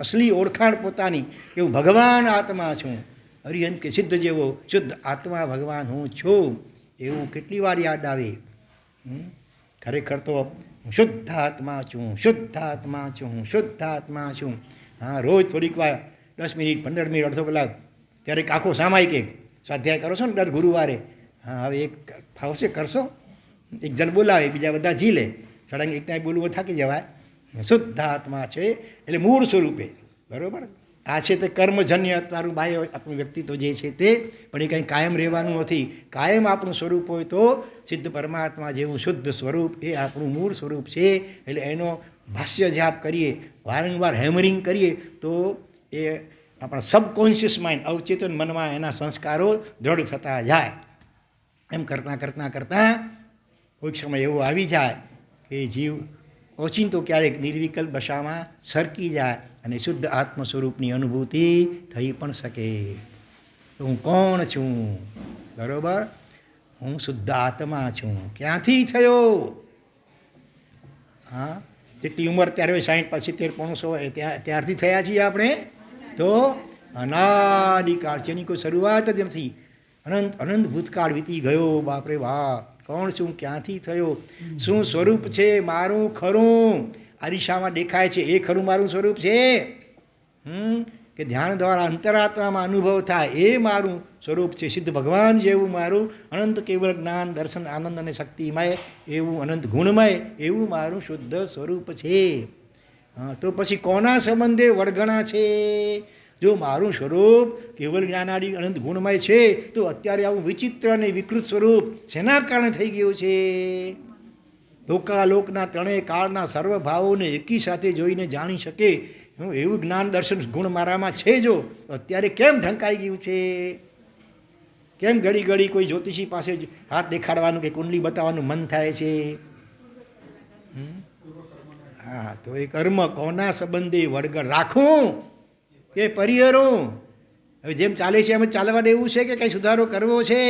અસલી ઓળખાણ પોતાની એવું ભગવાન આત્મા છું, હરિહંત કે સિદ્ધ જેવો શુદ્ધ આત્મા ભગવાન હું છું એવું કેટલી વાર યાદ આવે. ખરેખર તો શુદ્ધ આત્મા છું, શુદ્ધ આત્મા છું, શુદ્ધ આત્મા છું. હા, રોજ થોડીક વાર 10 મિનિટ, 15 મિનિટ, અડધો કલાક, ક્યારેક આખો સામાયિક એક સ્વાધ્યાય કરો છો ને દર ગુરુવારે. હા, હવે એક ફાવશે કરશો. એક જણ બોલાવે, બીજા બધા જી લે. સળંગ એકતા બોલવું થાકી જવાય. શુદ્ધ આત્મા છે એટલે મૂળ સ્વરૂપે, બરાબર. આ છે તે કર્મજન્ય તારું બાહ્ય આપણું વ્યક્તિત્વ જે છે તે, પણ એ કંઈ કાયમ રહેવાનું નથી. કાયમ આપણું સ્વરૂપ હોય તો સિદ્ધ પરમાત્મા જેવું શુદ્ધ સ્વરૂપ એ આપણું મૂળ સ્વરૂપ છે. એટલે એનો ભાષ્ય જાપ કરીએ, વારંવાર હેમરિંગ કરીએ તો એ આપણા સબકોન્શિયસ માઇન્ડ, અવચેતન મનમાં એના સંસ્કારો દ્રઢ થતા જાય. એમ કરતાં કરતાં કરતાં કોઈક સમય એવો આવી જાય કે જીવ ઓચિંતો ક્યારેક નિર્વિકલ્પ દશામાં સરકી જાય અને શુદ્ધ આત્મ સ્વરૂપની અનુભૂતિ થઈ પણ શકે. તો હું કોણ છું? બરાબર, હું શુદ્ધ આત્મા છું. ક્યાંથી થયો? હા, જેટલી ઉંમર ત્યારે હોય 60, 70, 100 હોય ત્યારથી થયા છીએ આપણે, તો અનાદિકાળ છે, એની કોઈ શરૂઆત જ નથી. અનંત અનંત ભૂતકાળ વીતી ગયો. બાપરે વાહ! કોણ છું, ક્યાંથી થયો, શું સ્વરૂપ છે મારું ખરું, અરીસામાં દેખાય છે એ ખરું મારું સ્વરૂપ છે? કે ધ્યાન દ્વારા અંતરાત્મામાં અનુભવ થાય એ મારું સ્વરૂપ છે. સિદ્ધ ભગવાન જેવું મારું અનંત કેવળ જ્ઞાન દર્શન આનંદ અને શક્તિમય એવું અનંત ગુણમય એવું મારું શુદ્ધ સ્વરૂપ છે. તો પછી કોના સંબંધે વળગણા છે? જો મારું સ્વરૂપ કેવળ જ્ઞાનાદિ અનંત ગુણમય છે, તો અત્યારે આવું વિચિત્ર અને વિકૃત સ્વરૂપ શેના કારણે થઈ ગયું છે? લોકાલોકના ત્રણેય કાળના સર્વભાવોને એકી સાથે જોઈને જાણી શકે એવું જ્ઞાન દર્શન ગુણ મારામાં છે. જો અત્યારે કેમ ઢંકાઈ ગયું છે? કેમ ઘડી ઘડી કોઈ જ્યોતિષી પાસે હાથ દેખાડવાનું કે કુંડલી બતાવવાનું મન થાય છે? હા, તો એ કર્મ કોના સંબંધે વળગણ રાખું કે પરિહરું? હવે જેમ ચાલે છે એમ ચાલવા દેવું છે કે કંઈ સુધારો કરવો છે?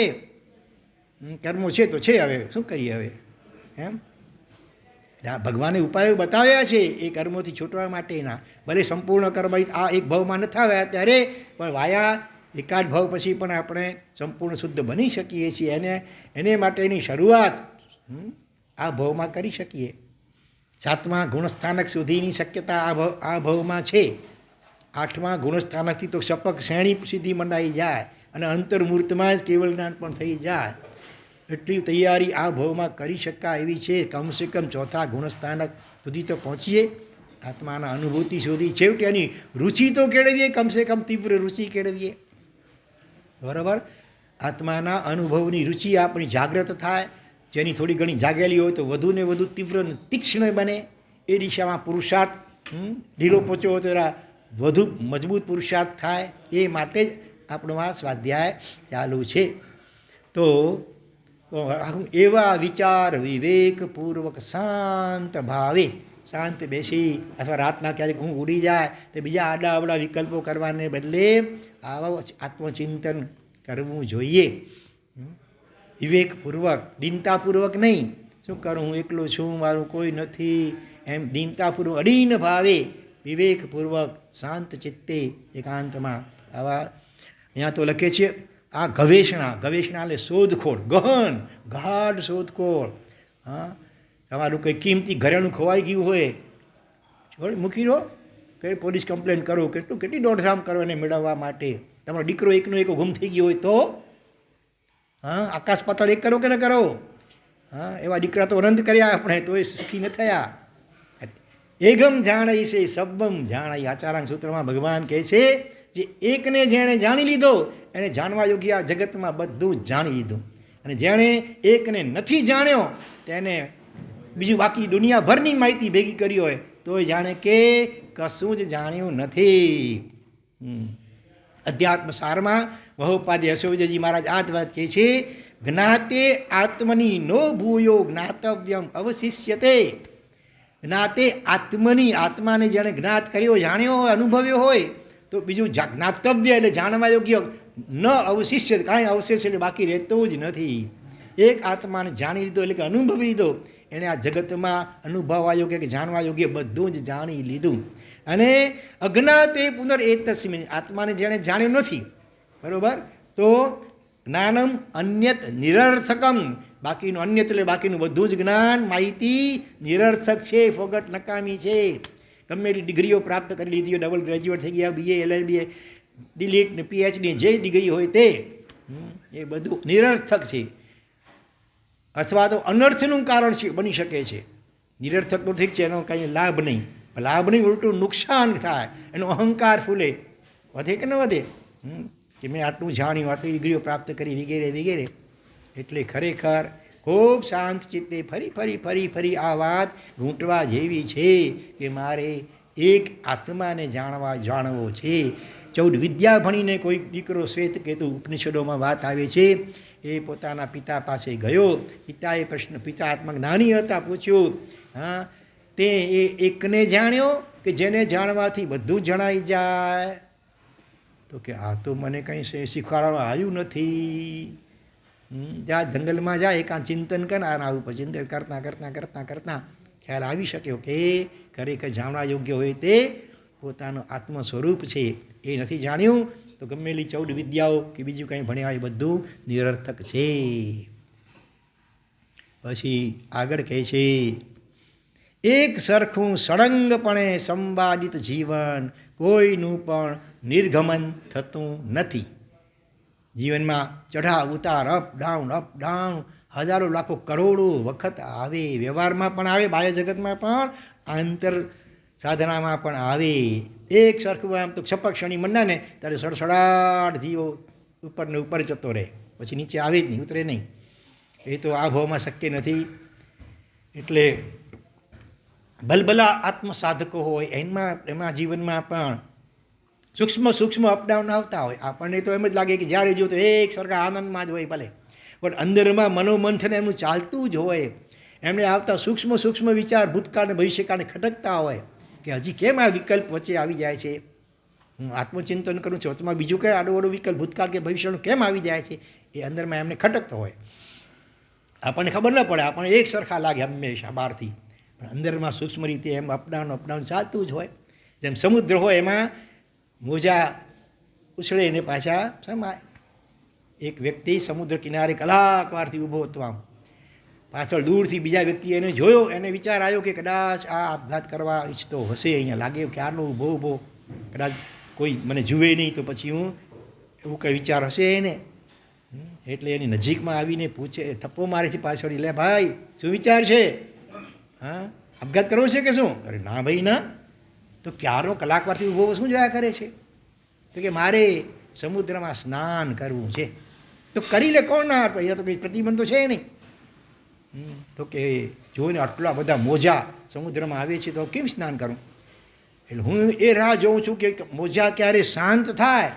કર્મો છે તો છે, હવે શું કરીએ હવે? એમ ભગવાને ઉપાયો બતાવ્યા છે એ કર્મોથી છૂટવા માટેના. ભલે સંપૂર્ણ કર્મ આ એક ભાવમાં નથી આવ્યા ત્યારે, પણ વાયા એકાદ ભાવ પછી પણ આપણે સંપૂર્ણ શુદ્ધ બની શકીએ છીએ. એને માટેની શરૂઆત આ ભાવમાં કરી શકીએ. 7મા ગુણસ્થાનક સુધીની શક્યતા આ ભાવમાં છે. 8મા ગુણસ્થાનકથી તો શપક શ્રેણી સુધી મંડાઈ જાય અને અંતર્મૂર્તમાં જ કેવળ જ્ઞાન પણ થઈ જાય. એટલી તૈયારી આ ભાવમાં કરી શકાય એવી છે. કમસે કમ 4થા ગુણસ્થાનક સુધી તો પહોંચીએ, આત્માના અનુભૂતિ સુધી. છેવટે એની રુચિ તો કેળવીએ, કમસે કમ તીવ્ર રુચિ કેળવીએ. બરાબર? આત્માના અનુભવની રુચિ આપણી જાગૃત થાય, જેની થોડી ઘણી જાગેલી હોય તો વધુ ને વધુ તીવ્ર અને તીક્ષ્ણ બને. એ દિશામાં પુરુષાર્થ ઢીલો પહોંચ્યો હોય તો એના વધુ મજબૂત પુરુષાર્થ થાય. એ માટે જ આપણો આ સ્વાધ્યાય ચાલુ છે. તો એવા વિચાર વિવેકપૂર્વક શાંત ભાવે, શાંત બેસી અથવા રાતના ક્યારેક ઊંઘ ઉડી જાય તો બીજા આડા અવડા વિકલ્પો કરવાને બદલે આવા આત્મચિંતન કરવું જોઈએ. વિવેકપૂર્વક, દીનતાપૂર્વક નહીં. શું કરું, હું એકલો છું, મારું કોઈ નથી, એમ દીનતાપૂર્વક અડીન ભાવે વિવેકપૂર્વક શાંત ચિત્તે એકાંતમાં. આવા અહીંયા તો લખે છે આ ગવેષણા એટલે શોધખોળ, ગહન ગાઢ શોધખોળ. હા, તમારું કંઈ કિંમતી ઘરેણું ખોવાઈ ગયું હોય, મૂકી દો, કઈ પોલીસ કમ્પ્લેન કરો, કેટલી દોડધામ કરો એને મેળવવા માટે. તમારો દીકરો એકનો એક ગુમ થઈ ગયો હોય તો હા, આકાશ પાતાળ એક કરો કે ન કરો? હા, એવા દીકરા તો અનંત કર્યા આપણે, તો એ સુખી ન થયા. એગમ જાણાય છે સબ્બમ જાણાય. આચારાંગ સૂત્રમાં ભગવાન કહે છે જે એકને જેણે જાણી લીધો એને જાણવા યોગ્ય આ જગતમાં બધું જ જાણી લીધું. અને જેણે એકને નથી જાણ્યો તેને બીજું બાકી દુનિયાભરની માહિતી ભેગી કરી હોય તો જાણે કે કશું જ જાણ્યું નથી. અધ્યાત્મ સારમાં વહોપાદ્ય યશોવિજયજી મહારાજ આ વાત કહે છે, જ્ઞાતે આત્મની નો ભૂયો જ્ઞાતવ્યમ અવશિષ્યતે. જ્ઞાતે આત્મની, આત્માને જેણે જ્ઞાત કર્યો, જાણ્યો હોય, અનુભવ્યો હોય તો બીજું જ્ઞાતવ્ય એટલે જાણવા યોગ્ય ન અવશિષ્ય, કાંઈ અવશેષ એટલે બાકી રહેતું જ નથી. એક આત્માને જાણી લીધો એટલે કે અનુભવી લીધો, એણે આ જગતમાં અનુભવવા યોગ્ય કે જાણવા યોગ્ય બધું જ જાણી લીધું. અને અજ્ઞાતે પુનર એતસ્મિન, આત્માને જેણે જાણ્યું નથી, બરાબર, તો જ્ઞાનમ અન્યત નિરર્થકમ, બાકીનું અન્યત એટલે બાકીનું બધું જ જ્ઞાન માહિતી નિરર્થક છે, ફોગટ નકામી છે. ગમે એટલી ડિગ્રીઓ પ્રાપ્ત કરી લીધી, ડબલ ગ્રેજ્યુએટ થઈ ગયા, BA LLB ડિલીટ ને PhD જે ડિગ્રી હોય તે, એ બધું નિરર્થક છે અથવા તો અનર્થનું કારણ છે, બની શકે છે. નિરર્થક તો ઠીક છે, એનો કંઈ લાભ નહીં, ઉલટું નુકસાન થાય, એનો અહંકાર ફૂલે, વધે કે ન વધે, કે મેં આટલું જાણ્યું, આટલી ડિગ્રીઓ પ્રાપ્ત કરી વગેરે વગેરે. એટલે ખરેખર ખૂબ શાંત ચિત્તે ફરી આ વાત ઘૂંટવા જેવી છે કે મારે એક આત્માને જાણવો છે. 14 વિદ્યા ભણીને કોઈ દીકરો શ્વેતકેતુ ઉપનિષદોમાં વાત આવે છે, એ પોતાના પિતા પાસે ગયો. પિતાએ પ્રશ્ન, પિતા આત્મજ્ઞાની હતા, પૂછ્યું, હા તે એ એકને જાણ્યો કે જેને જાણવાથી બધું જણાઈ જાય? તો કે આ તો મને કંઈ શીખવાડવામાં આવ્યું નથી. જા જંગલમાં જાય, એકાંત ચિંતન કર, આના ઉપર ચિંતન કરતાં ખ્યાલ આવી શક્યો કે ખરેખર જાણવા યોગ્ય હોય તે પોતાનું આત્મ સ્વરૂપ છે. એ નથી જાણ્યું તો ગમેલી 14 વિદ્યાઓ કે બીજું કંઈ ભણ્યા એ બધું નિરર્થક છે. પછી આગળ કહે છે, એક સરખું સળંગપણે સંવાદિત જીવન કોઈનું પણ નિર્ગમન થતું નથી. જીવનમાં ચઢાવ ઉતાર, અપ ડાઉન હજારો લાખો કરોડો વખત આવે. વ્યવહારમાં પણ આવે, બાહ્ય જગતમાં પણ, આંતર સાધનામાં પણ આવે. એક સરખું આમ તો છપક ક્ષણી મનના ને ત્યારે સડસડાટ જીવો ઉપર ને ઉપર જતો રહે, પછી નીચે આવે જ નહીં, ઉતરે નહીં. એ તો આ ભાવમાં શક્ય નથી. એટલે ભલભલા આત્મસાધકો હોય એમાં જીવનમાં પણ સૂક્ષ્મ અપડાઉન આવતા હોય. આપણને તો એમ જ લાગે કે જ્યારે જો તો એક સરખા આનંદમાં જ હોય ભલે, પણ અંદરમાં મનોમંથન એમનું ચાલતું જ હોય. એમને આવતા સૂક્ષ્મ વિચાર ભૂતકાળ અને ભવિષ્યકાળને ખટકતા હોય કે હજી કેમ આ વિકલ્પ વચ્ચે આવી જાય છે. હું આત્મચિંતન કરું છું, વચમાં બીજું કંઈ આડો વિકલ્પ ભૂતકાળ કે ભવિષ્યનું કેમ આવી જાય છે, એ અંદરમાં એમને ખટકતો હોય. આપણને ખબર ન પડે, આપણને એક સરખા લાગે હંમેશા બહારથી, પણ અંદરમાં સૂક્ષ્મ રીતે એમ અપડાઉન ચાલતું જ હોય. જેમ સમુદ્ર હોય એમાં મોજા ઉછળે ને પાછા સમાય. એક વ્યક્તિ સમુદ્ર કિનારે કલાકવારથી ઊભો હતો, આમ પાછળ દૂરથી બીજા વ્યક્તિએ એને જોયો, એને વિચાર આવ્યો કે કદાચ આ આપઘાત કરવા ઈચ્છતો હશે. અહીંયા લાગે ક્યારનો ઊભો કદાચ કોઈ મને જુએ નહીં તો પછી હું એવું કંઈ વિચાર હશે એને. એટલે એની નજીકમાં આવીને પૂછે, થપ્પો મારે છે પાછળ, લે ભાઈ શું વિચાર છે, હા આપઘાત કરવો છે કે શું? અરે ના ભાઈ ના, તો ક્યારનો કલાકવારથી ઊભો શું જોયા કરે છે? તો કે મારે સમુદ્રમાં સ્નાન કરવું છે. તો કરી લે, કોણ ના? અહીંયા તો કંઈ પ્રતિબંધ તો છે નહીં. તો કે જોઈને આટલા બધા મોજા સમુદ્રમાં આવે છે તો કેમ સ્નાન કરું? એટલે હું એ રાહ જોઉં છું કે મોજા ક્યારે શાંત થાય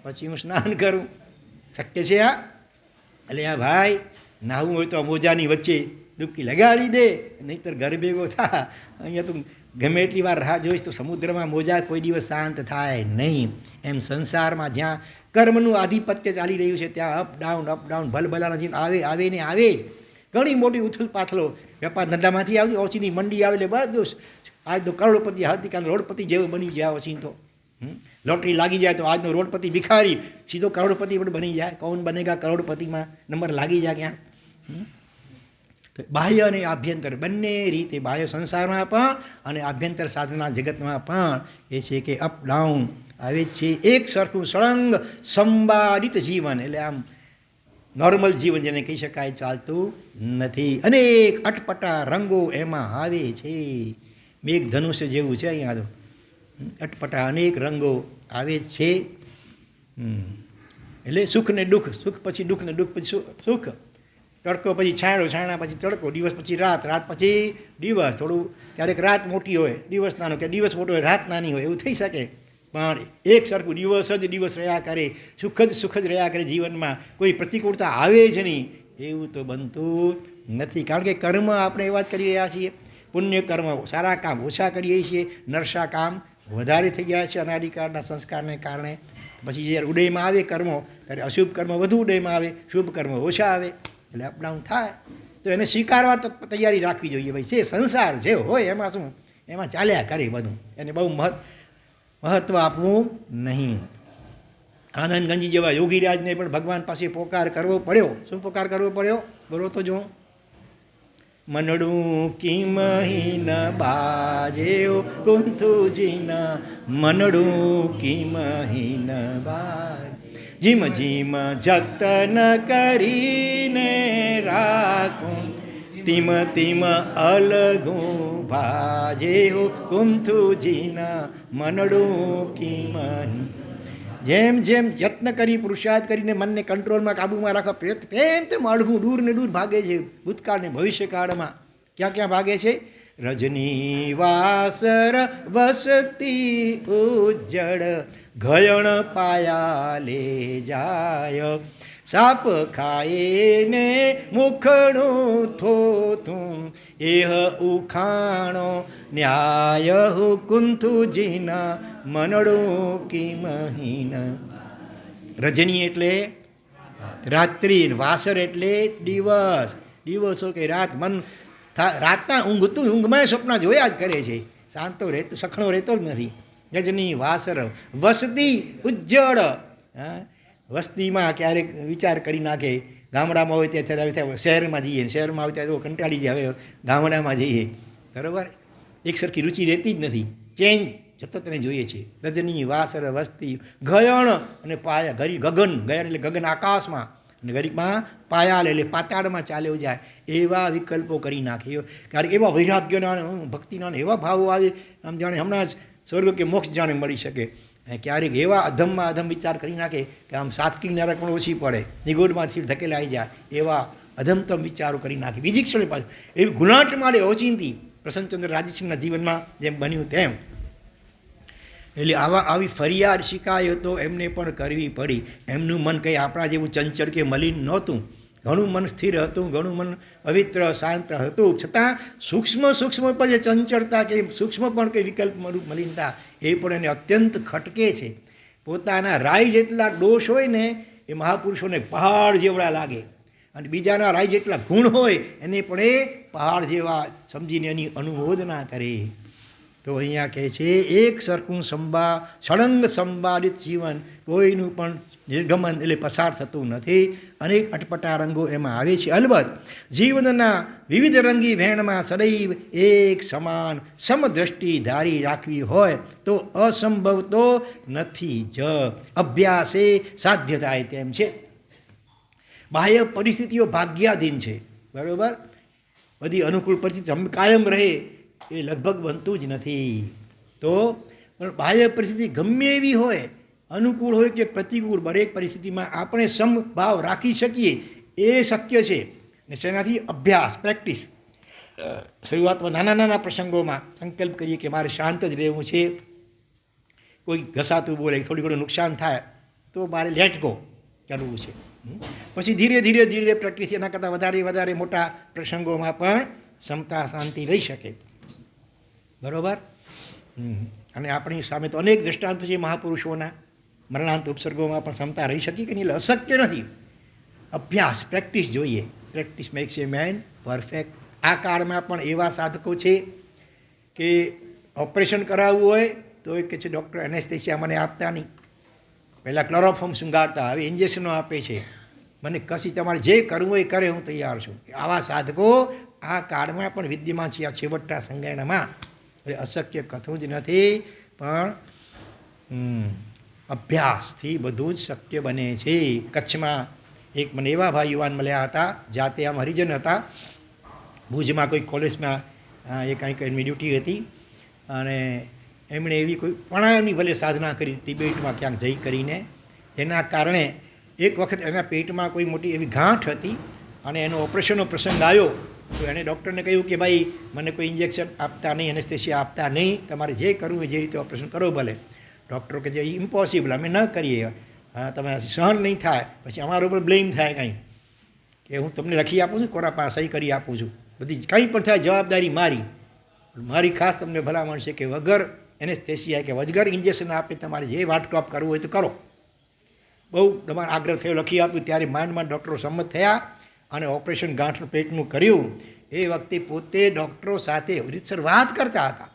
પછી હું સ્નાન કરું. શક્ય છે આ? એટલે આ ભાઈ નાહવું હોય તો આ મોજાની વચ્ચે ડૂબકી લગાડી દે, નહીંતર ઘર ભેગો થા. અહીંયા તું ગમે એટલી વાર રાહ જોઈશ તો સમુદ્રમાં મોજા કોઈ દિવસ શાંત થાય નહીં. એમ સંસારમાં જ્યાં કર્મનું આધિપત્ય ચાલી રહ્યું છે ત્યાં અપ ડાઉન ભલભલાના જીવન આવે ને આવે. ઘણી મોટી ઉથલ પાથલો વેપાર ધંધામાંથી આવતી, ઓછીની મંડી આવે એટલે બધું આજનો કરોડપતિ આવતીકાલ રોડપતિ જેવો બની જાય. ઓછી તો લોટરી લાગી જાય તો આજનો રોડપતિ ભિખારી સીધો કરોડપતિ પણ બની જાય. કૌન બનેગા કરોડપતિમાં નંબર લાગી જાય ક્યાં. બાહ્ય અને આભ્યંતર બંને રીતે, બાહ્ય સંસારમાં પણ અને આભ્યંતર સાધના જગતમાં પણ એ છે કે અપ ડાઉન આવે છે. એક સરખું સળંગ સંવાદિત જીવન, એટલે આમ નોર્મલ જીવન જેને કહી શકાય ચાલતું નથી. અનેક અટપટા રંગો એમાં આવે છે. મેઘ ધનુષ્ય જેવું છે અહીંયા તો, અટપટા અનેક રંગો આવે છે. એટલે સુખ ને દુઃખ, સુખ પછી દુઃખ ને દુઃખ પછી સુખ, તડકો પછી છાંયડો, છાંયડા પછી તડકો, દિવસ પછી રાત, રાત પછી દિવસ. થોડું ક્યારેક રાત મોટી હોય દિવસ નાનો, કે દિવસ મોટો હોય રાત નાની હોય, એવું થઈ શકે. પણ એક સરખું દિવસ જ દિવસ રહ્યા કરે, સુખ જ રહ્યા કરે જીવનમાં, કોઈ પ્રતિકૂળતા આવે જ નહીં એવું તો બનતું નથી. કારણ કે કર્મ આપણે એવા જ કરી રહ્યા છીએ. પુણ્ય કર્મ સારા કામ ઓછા કરીએ છીએ, નરસા કામ વધારે થઈ ગયા છે અનાદિકાળના સંસ્કારને કારણે. પછી જ્યારે ઉદયમાં આવે કર્મો ત્યારે અશુભ કર્મ વધુ ઉદયમાં આવે, શુભ કર્મ ઓછા આવે. એટલે અપડાઉન થાય તો એને સ્વીકારવા તૈયારી રાખવી જોઈએ. ભાઈ છે સંસાર જે હોય એમાં શું, એમાં ચાલ્યા કરે બધું, એને બહુ મહત્ત્વ આપવું નહીં. આનંદગંજી જેવા યોગીરાજને પણ ભગવાન પાસે પોકાર કરવો પડ્યો. શું પોકાર કરવો પડ્યો બોલો તો જો? મનડું કિમહીન બાજેઓ કુંથુજીના, મનડું કિમહીન બાજ, જીમ જીમ જતન કરીને રાખું, તિમ તિમ અલગું ભાજેઓ કુંથુજીના, મનડું કિમહી. જેમ જેમ યત્ન કરી પુરુષાર્થ કરીને મનને કંટ્રોલમાં કાબૂમાં રાખવા તેમ અડઘું દૂર ને દૂર ભાગે છે ભૂતકાળ ને ભવિષ્યકાળમાં. ક્યાં ક્યાં ભાગે છે? રજની વાસર વસતી ઉજ્જળ, ઘયણ પાયા લે જાય, સાપ ખાયે ને મુખણું થોતું, એહ ઉખાણો ન્યાય કુંથુજીના, મનડું કિમહીન. રજની એટલે રાત્રિ, વાસર એટલે દિવસ, દિવસો કે રાત. મન રાતના ઊંઘમાં સ્વપ્ન જોયા જ કરે છે. શાંતો રહેતો સખણો રહેતો જ નથી. ગજની વાસર વસતી ઉજ્જળ. હા, વસ્તીમાં ક્યારેક વિચાર કરી નાખે. ગામડામાં હોય ત્યાં શહેરમાં જઈએ, શહેરમાં હોય ત્યાં તો કંટાળી જાય, હવે ગામડામાં જઈએ. બરાબર, એક સરખી રુચિ રહેતી જ નથી, ચેન્જ સતતને જોઈએ છે. ગજની વાસર વસ્તી ગયણ અને પાયા, ગરી ગગન, ગયણ એટલે ગગન આકાશમાં, અને ગરીબમાં પાયાલ એટલે પાતાળમાં ચાલ્યો જાય. એવા વિકલ્પો કરી નાખે. કારણ એવા વૈરાગ્યના ભક્તિના એવા ભાવો આવે, આમ જાણે હમણાં જ સ્વર્ગ કે મોક્ષ જાણે મળી શકે. ક્યારેક એવા અધમમાં અધમ વિચાર કરી નાખે કે આમ સાત્વિક નરક પણ ઓછી પડે, નિગોડમાંથી ધકેલાઈ જાય, એવા અધમતમ વિચારો કરી નાખે. બીજી ક્ષણે પાછું એવી ગુનાટ માળે ઓચિંતી પ્રસન્નચંદ્ર રાજસિંહના જીવનમાં જેમ બન્યું તેમ. એટલે આવી ફરિયાદ શિકાયતો એમને પણ કરવી પડી. એમનું મન કંઈ આપણા જેવું ચંચળ કે મલિન નહોતું. ઘણું મન સ્થિર હતું, ઘણું મન પવિત્ર શાંત હતું. છતાં સૂક્ષ્મ પર જે ચંચળતા કે સૂક્ષ્મ પણ કંઈ વિકલ્પ મલિનતા એ પણ એને અત્યંત ખટકે છે. પોતાના રાય જેટલા દોષ હોય ને એ મહાપુરુષોને પહાડ જેવડા લાગે, અને બીજાના રાય જેટલા ગુણ હોય એને પણ એ પહાડ જેવા સમજીને એની અનુમોદના કરે. તો અહીંયા કહે છે એક સરખું સળંગ સંવાદિત જીવન કોઈનું પણ નિર્ગમન એટલે પસાર થતું નથી. અનેક અટપટા રંગો એમાં આવે છે. અલબત્ત જીવનના વિવિધ રંગી વહેણમાં સદૈવ એક સમાન સમદ્રષ્ટિ ધારી રાખવી હોય તો અસંભવ તો નથી જ, અભ્યાસે સાધ્ય થાય તેમ છે. બાહ્ય પરિસ્થિતિઓ ભાગ્યાધીન છે, બરાબર. બધી અનુકૂળ પરિસ્થિતિ કાયમ રહે એ લગભગ બનતું જ નથી. તો પણ બાહ્ય પરિસ્થિતિ ગમે એવી હોય, અનુકૂળ હોય કે પ્રતિકૂળ, દરેક પરિસ્થિતિમાં આપણે સમભાવ રાખી શકીએ એ શક્ય છે. ને શેનાથી? અભ્યાસ, પ્રેક્ટિસ. શરૂઆતમાં નાના નાના પ્રસંગોમાં સંકલ્પ કરીએ કે મારે શાંત જ રહેવું છે. કોઈ ઘસાતું બોલે, થોડી ઘણું નુકસાન થાય તો મારે લેટ ગો કરવું છે. પછી ધીરે ધીરે પ્રેક્ટિસ, એના કરતાં વધારે મોટા પ્રસંગોમાં પણ ક્ષમતા શાંતિ રહી શકે. બરાબર. અને આપણી સામે તો અનેક દૃષ્ટાંતો છે મહાપુરુષોના. મરણાંત ઉપસર્ગોમાં પણ ક્ષમતા રહી શકી કે નહીં, એટલે અશક્ય નથી. અભ્યાસ, પ્રેક્ટિસ જોઈએ. પ્રેક્ટિસ મેક્સ એ મેન પરફેક્ટ. આ કાળમાં પણ એવા સાધકો છે કે ઓપરેશન કરાવવું હોય તો એ કહે છે ડૉક્ટર એનેસ્થેસિયા મને આપતા નહીં, પહેલાં ક્લોરોફોર્મ શૃંગારતા, હવે ઇન્જેક્શનો આપે છે. મને કશી તમારે જે કરવું હોય એ કરે, હું તૈયાર છું. આવા સાધકો આ કાળમાં પણ વિદ્યમાન છે, આ છેવટના સંગાયનામાં. એટલે અશક્ય કથું જ નથી, પણ અભ્યાસથી બધું જ શક્ય બને છે. કચ્છમાં એક મને એવા ભાઈ યુવાન મળ્યા હતા, જાતે આમ હરિજન હતા. ભુજમાં કોઈ કોલેજમાં એ કાંઈક એમની ડ્યુટી હતી, અને એમણે એવી કોઈ પ્રાણાયામની ભલે સાધના કરી તિબેટમાં ક્યાંક જઈ કરીને. એના કારણે એક વખત એના પેટમાં કોઈ મોટી એવી ગાંઠ હતી, અને એનો ઓપરેશનનો પ્રસંગ આવ્યો. તો એણે ડૉક્ટરને કહ્યું કે ભાઈ મને કોઈ ઇન્જેક્શન આપતા નહીં, એનેસ્થેસિયા આપતા નહીં, તમારે જે કરવું હોય જે રીતે ઓપરેશન કરો ભલે. ડૉક્ટરો કે જે ઇમ્પોસિબલ, અમે ન કરીએ, હા તમે સહન નહીં થાય, પછી અમારા ઉપર બ્લેમ થાય કાંઈ, કે હું તમને લખી આપું છું, કોરા પાસે સહી કરી આપું છું, બધી કંઈ પણ થાય જવાબદારી મારી ખાસ તમને ભલામણ છે કે વગર એનેસ્થેસિયા કે વગર ઇન્જેક્શન આપે તમારે જે વાટટોપ કરવું હોય તો કરો. બહુ તમારો આગ્રહ થયો, લખી આપ્યું. ત્યારે માંડ ડૉક્ટરો સંમત થયા અને ઓપરેશન ગાંઠનું પેટનું કર્યું. એ વખતે પોતે ડૉક્ટરો સાથે રીતસર વાત કરતા હતા.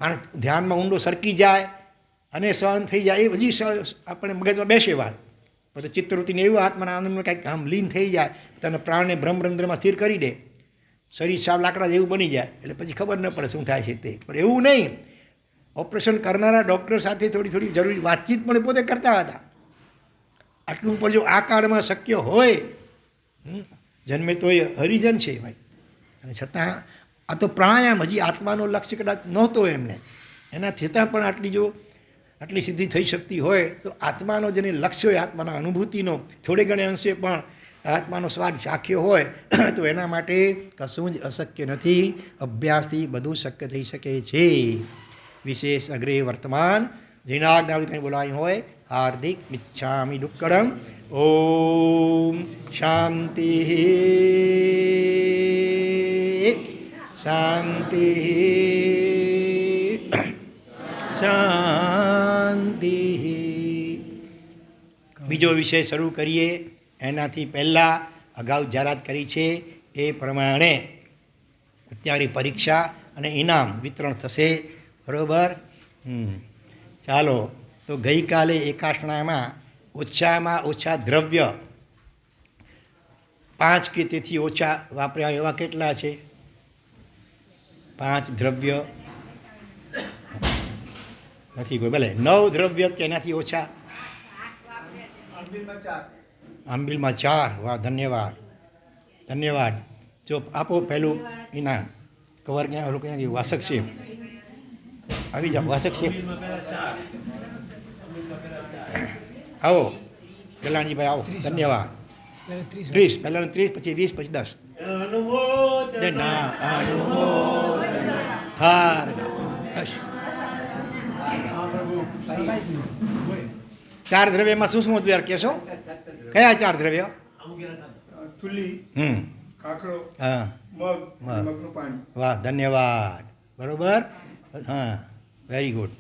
માણસ ધ્યાનમાં ઊંડો સરકી જાય અને સહન થઈ જાય, એ બધી આપણે મગજમાં બેસે વાત. પછી ચિત્તવૃત્તિને એવું આત્માના આનંદમાં કાંઈક આમ લીન થઈ જાય, તને પ્રાણને બ્રહ્મરંધ્રમાં સ્થિર કરી દે, શરીર સાવ લાકડા જેવું બની જાય, એટલે પછી ખબર ન પડે શું થાય છે તે. પણ એવું નહીં, ઓપરેશન કરનારા ડૉક્ટર સાથે થોડી જરૂરી વાતચીત પણ પોતે કરતા હતા. આટલું પણ જો આ કાળમાં શક્ય હોય, જન્મે તો એ હરિજન છે ભાઈ, અને છતાં આ તો પ્રાણાયામ, હજી આત્માનો લક્ષ્ય કદાચ નહોતો એમને, એના છતાં પણ આટલી સિદ્ધિ થઈ શકતી હોય તો આત્માનો જેને લક્ષ્ય હોય, આત્માના અનુભૂતિનો થોડે ઘણે અંશે પણ આત્માનો સ્વાદ ચાખ્યો હોય તો એના માટે કશું જ અશક્ય નથી. અભ્યાસથી બધું શક્ય થઈ શકે છે. વિશેષ અગ્રે વર્તમાન જૈનાજ્ઞા કંઈ બોલાયું હોય હાર્દિક મિચ્છામિ ડુક્કડમ. ઓમ શાંતિ શાંતિ શાંતિ. બીજો વિષય શરૂ કરીએ એનાથી પહેલાં અગાઉ જાહેરાત કરી છે એ પ્રમાણે અત્યારે પરીક્ષા અને ઇનામ વિતરણ થશે. બરાબર. ચાલો, તો ગઈકાલે એકાસણામાં ઓછામાં ઓછા દ્રવ્ય 5 કે તેથી ઓછા વાપર્યા એવા કેટલા છે? 5 દ્રવ્ય નથી કોઈ, ભલે 9 દ્રવ્ય કે એનાથી ઓછા. આંબીલમાં 4. વાહ, ધન્યવાદ ધન્યવાદ. જો આપો પહેલું ઇનામ. કવર ક્યાં ઓલું ક્યાં ગયું? વાસક શેફ આવી જાઓ. વાસક શેફ આવો. કલ્યાણજીભાઈ આવો. ધન્યવાદ. 30 પહેલાં 30, પછી 20, પછી 10. ચાર દ્રવ્યમાં શું શું હતું યાર કહેશો? કયા 4 દ્રવ્ય? હા, વાહ, ધન્યવાદ. બરાબર. હા, વેરી ગુડ.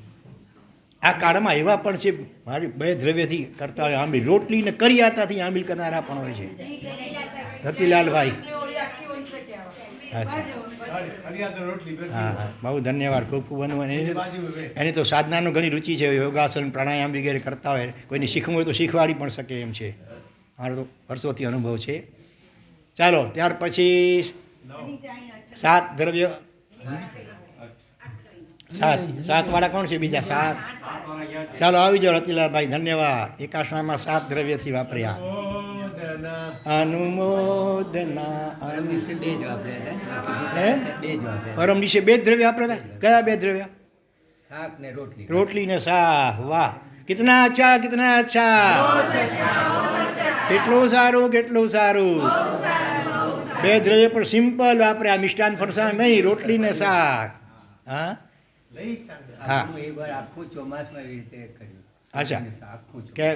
આ કાળમાં એવા પણ છે મારી 2 દ્રવ્યથી કરતા હોય આંબીલ. રોટલી ને કરી આતાથી આંબીલ કરનારા પણ હોય છે. રતિલાલભાઈ. અચ્છા, હા હા, બહુ ધન્યવાદ. ખૂબ ખૂબ એની તો સાધનાનું ઘણી રુચિ છે. યોગાસન, પ્રાણાયામ વગેરે કરતા હોય. કોઈને શીખવું હોય તો શીખવાડી પણ શકે એમ છે. મારો તો વર્ષોથી અનુભવ છે. ચાલો, ત્યાર પછી 7 દ્રવ્ય. 7 વાળા કોણ છે બીજા? 7. ચાલો આવી જાઓ રતિલાલભાઈ. ધન્યવાદ. એકાસણામાં 7 દ્રવ્યથી વાપર્યા. અનુમોદના. પરમ દિવસે 2 દ્રવ્ય વાપર્યા હતા. કયા 2 દ્રવ્ય? શાક ને રોટલી. રોટલી ને શાક. વાહ, કિતના અચ્છા, કિતના અચ્છા. કેટલું સારું, કેટલું સારું. 2 દ્રવ્ય પણ સિમ્પલ વાપર્યા. મિષ્ટાન ફરસાણ નહીં, રોટલી ને શાક. હા હા, અચ્છા. કે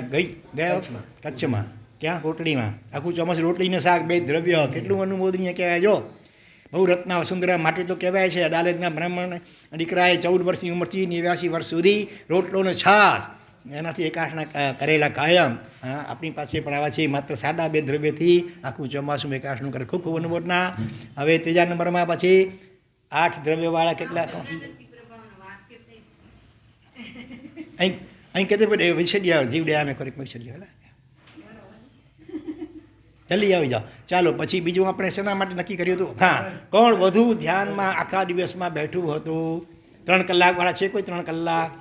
ગયા કચ્છમાં ક્યાં? રોટલીમાં આખું ચોમાસું રોટલી ને શાક, 2 દ્રવ્ય. કેટલું અનુમોદનીય કહેવાય. જો બહુ રત્ના વસુંધરા માટે તો કહેવાય છે. અડાલજના બ્રાહ્મણ દીકરાએ 14 વર્ષની ઉંમરથી 89 વર્ષ સુધી રોટલો ને છાશ એનાથી એકાસણા કરેલા કાયમ. હા, આપણી પાસે પણ આવા છે. માત્ર સાદા 2 દ્રવ્યથી આખું ચોમાસું એકાસણું કરે. ખૂબ ખૂબ અનુમોદના. હવે ત્રીજા નંબરમાં પછી 8 દ્રવ્યવાળા કેટલા? અહીં કહેते વિસર્યા જીવડે અમે કરી વિસર્યા. જલ્દી આવી જાઓ. ચાલો, પછી બીજું આપણે શેના માટે નક્કી કર્યું હતું? હા, કોણ વધુ ધ્યાનમાં આખા દિવસમાં બેઠું હતું? 3 કલાકવાળા છે કોઈ? 3 કલાક.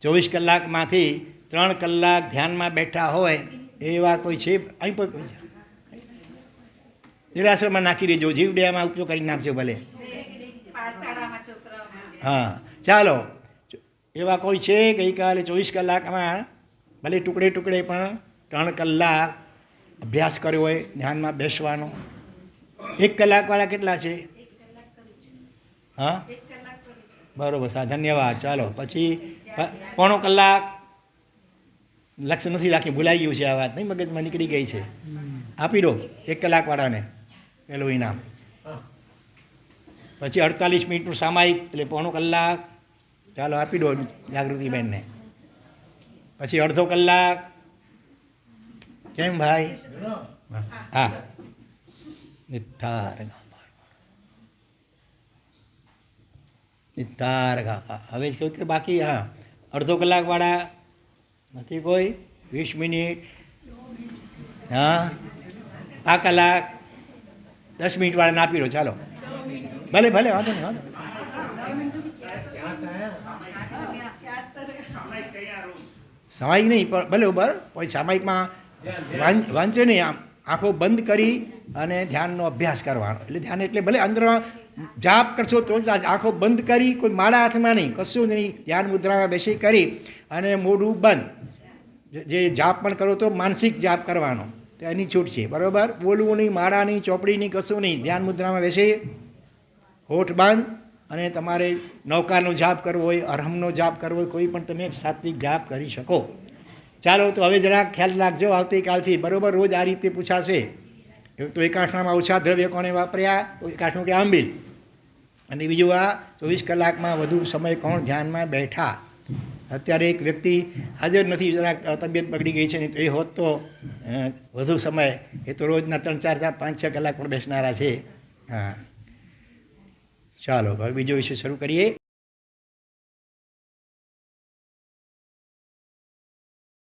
24 કલાકમાંથી 3 કલાક ધ્યાનમાં બેઠા હોય એવા કોઈ છે? અહીં પર નિરાશ્રમમાં નાખી દેજો. જીવડેમાં ઉપયોગ કરી નાખજો ભલે. હા, ચાલો. એવા કોઈ છે ગઈકાલે 24 કલાકમાં ભલે ટુકડે ટુકડે પણ 3 કલાક અભ્યાસ કર્યો હોય ધ્યાનમાં બેસવાનો? 1 કલાકવાળા કેટલા છે? હા, બરાબર. ધન્યવાદ. ચાલો, પછી 1/4 કલાક. લક્ષ્ય નથી રાખ્યું, ભૂલાઈ ગયું છે આ વાત. નહીં, મગજમાં નીકળી ગઈ છે. આપી દો 1 કલાકવાળાને પેલું ઇનામ. પછી 48 મિનિટનું સામાયિક એટલે 1/4 કલાક. ચાલો, આપી દો જાગૃતિબેનને. પછી અડધો કલાક. કેમ ભાઈ? હા, નિતાર ગાપા. હવે કહ્યું કે બાકી? હા, અડધો કલાકવાળા નથી કોઈ? 20 મિનિટ. હા, 5 કલાક. 10 મિનિટવાળાને આપી દો. ચાલો, ભલે ભલે, વાંધો નહીં, વાંધો. સામાયિક નહીં પણ ભલે ઉભર. પછી સામાયિકમાં વાંચે નહીં, આમ આંખો બંધ કરી અને ધ્યાનનો અભ્યાસ કરવાનો. એટલે ધ્યાન એટલે ભલે અંદર જાપ કરશો તો જ. આંખો બંધ કરી, કોઈ માળા હાથમાં નહીં, કશું નહીં. ધ્યાન મુદ્રામાં બેસી કરી અને મોઢું બંધ. જે જાપ પણ કરો તો માનસિક જાપ કરવાનો, તો એની છૂટ છે. બરાબર. બોલવું નહીં, માળા નહીં, ચોપડી નહીં, કશું નહીં. ધ્યાન મુદ્રામાં બેસી હોઠ બંધ. અને તમારે નૌકાનો જાપ કરવો હોય, અરહમનો જાપ કરવો હોય, કોઈ પણ તમે સાત્વિક જાપ કરી શકો. ચાલો, તો હવે જરાક ખ્યાલ રાખજો આવતીકાલથી. બરાબર. રોજ આ રીતે પૂછાશે. તો એકાસણામાં ઓછા દ્રવ્ય કોણે વાપર્યા? એકાસણું કે આંબીલ. અને બીજું આ 24 કલાકમાં વધુ સમય કોણ ધ્યાનમાં બેઠા? અત્યારે એક વ્યક્તિ હાજર નથી, જરાક તબિયત બગડી ગઈ છે ને, તો એ હોત તો વધુ સમય. એ તો રોજના 3, 4, 5, 6 કલાક પણ બેસનારા છે. હા ચાલો હવે બીજો વિષય શરૂ કરીએ.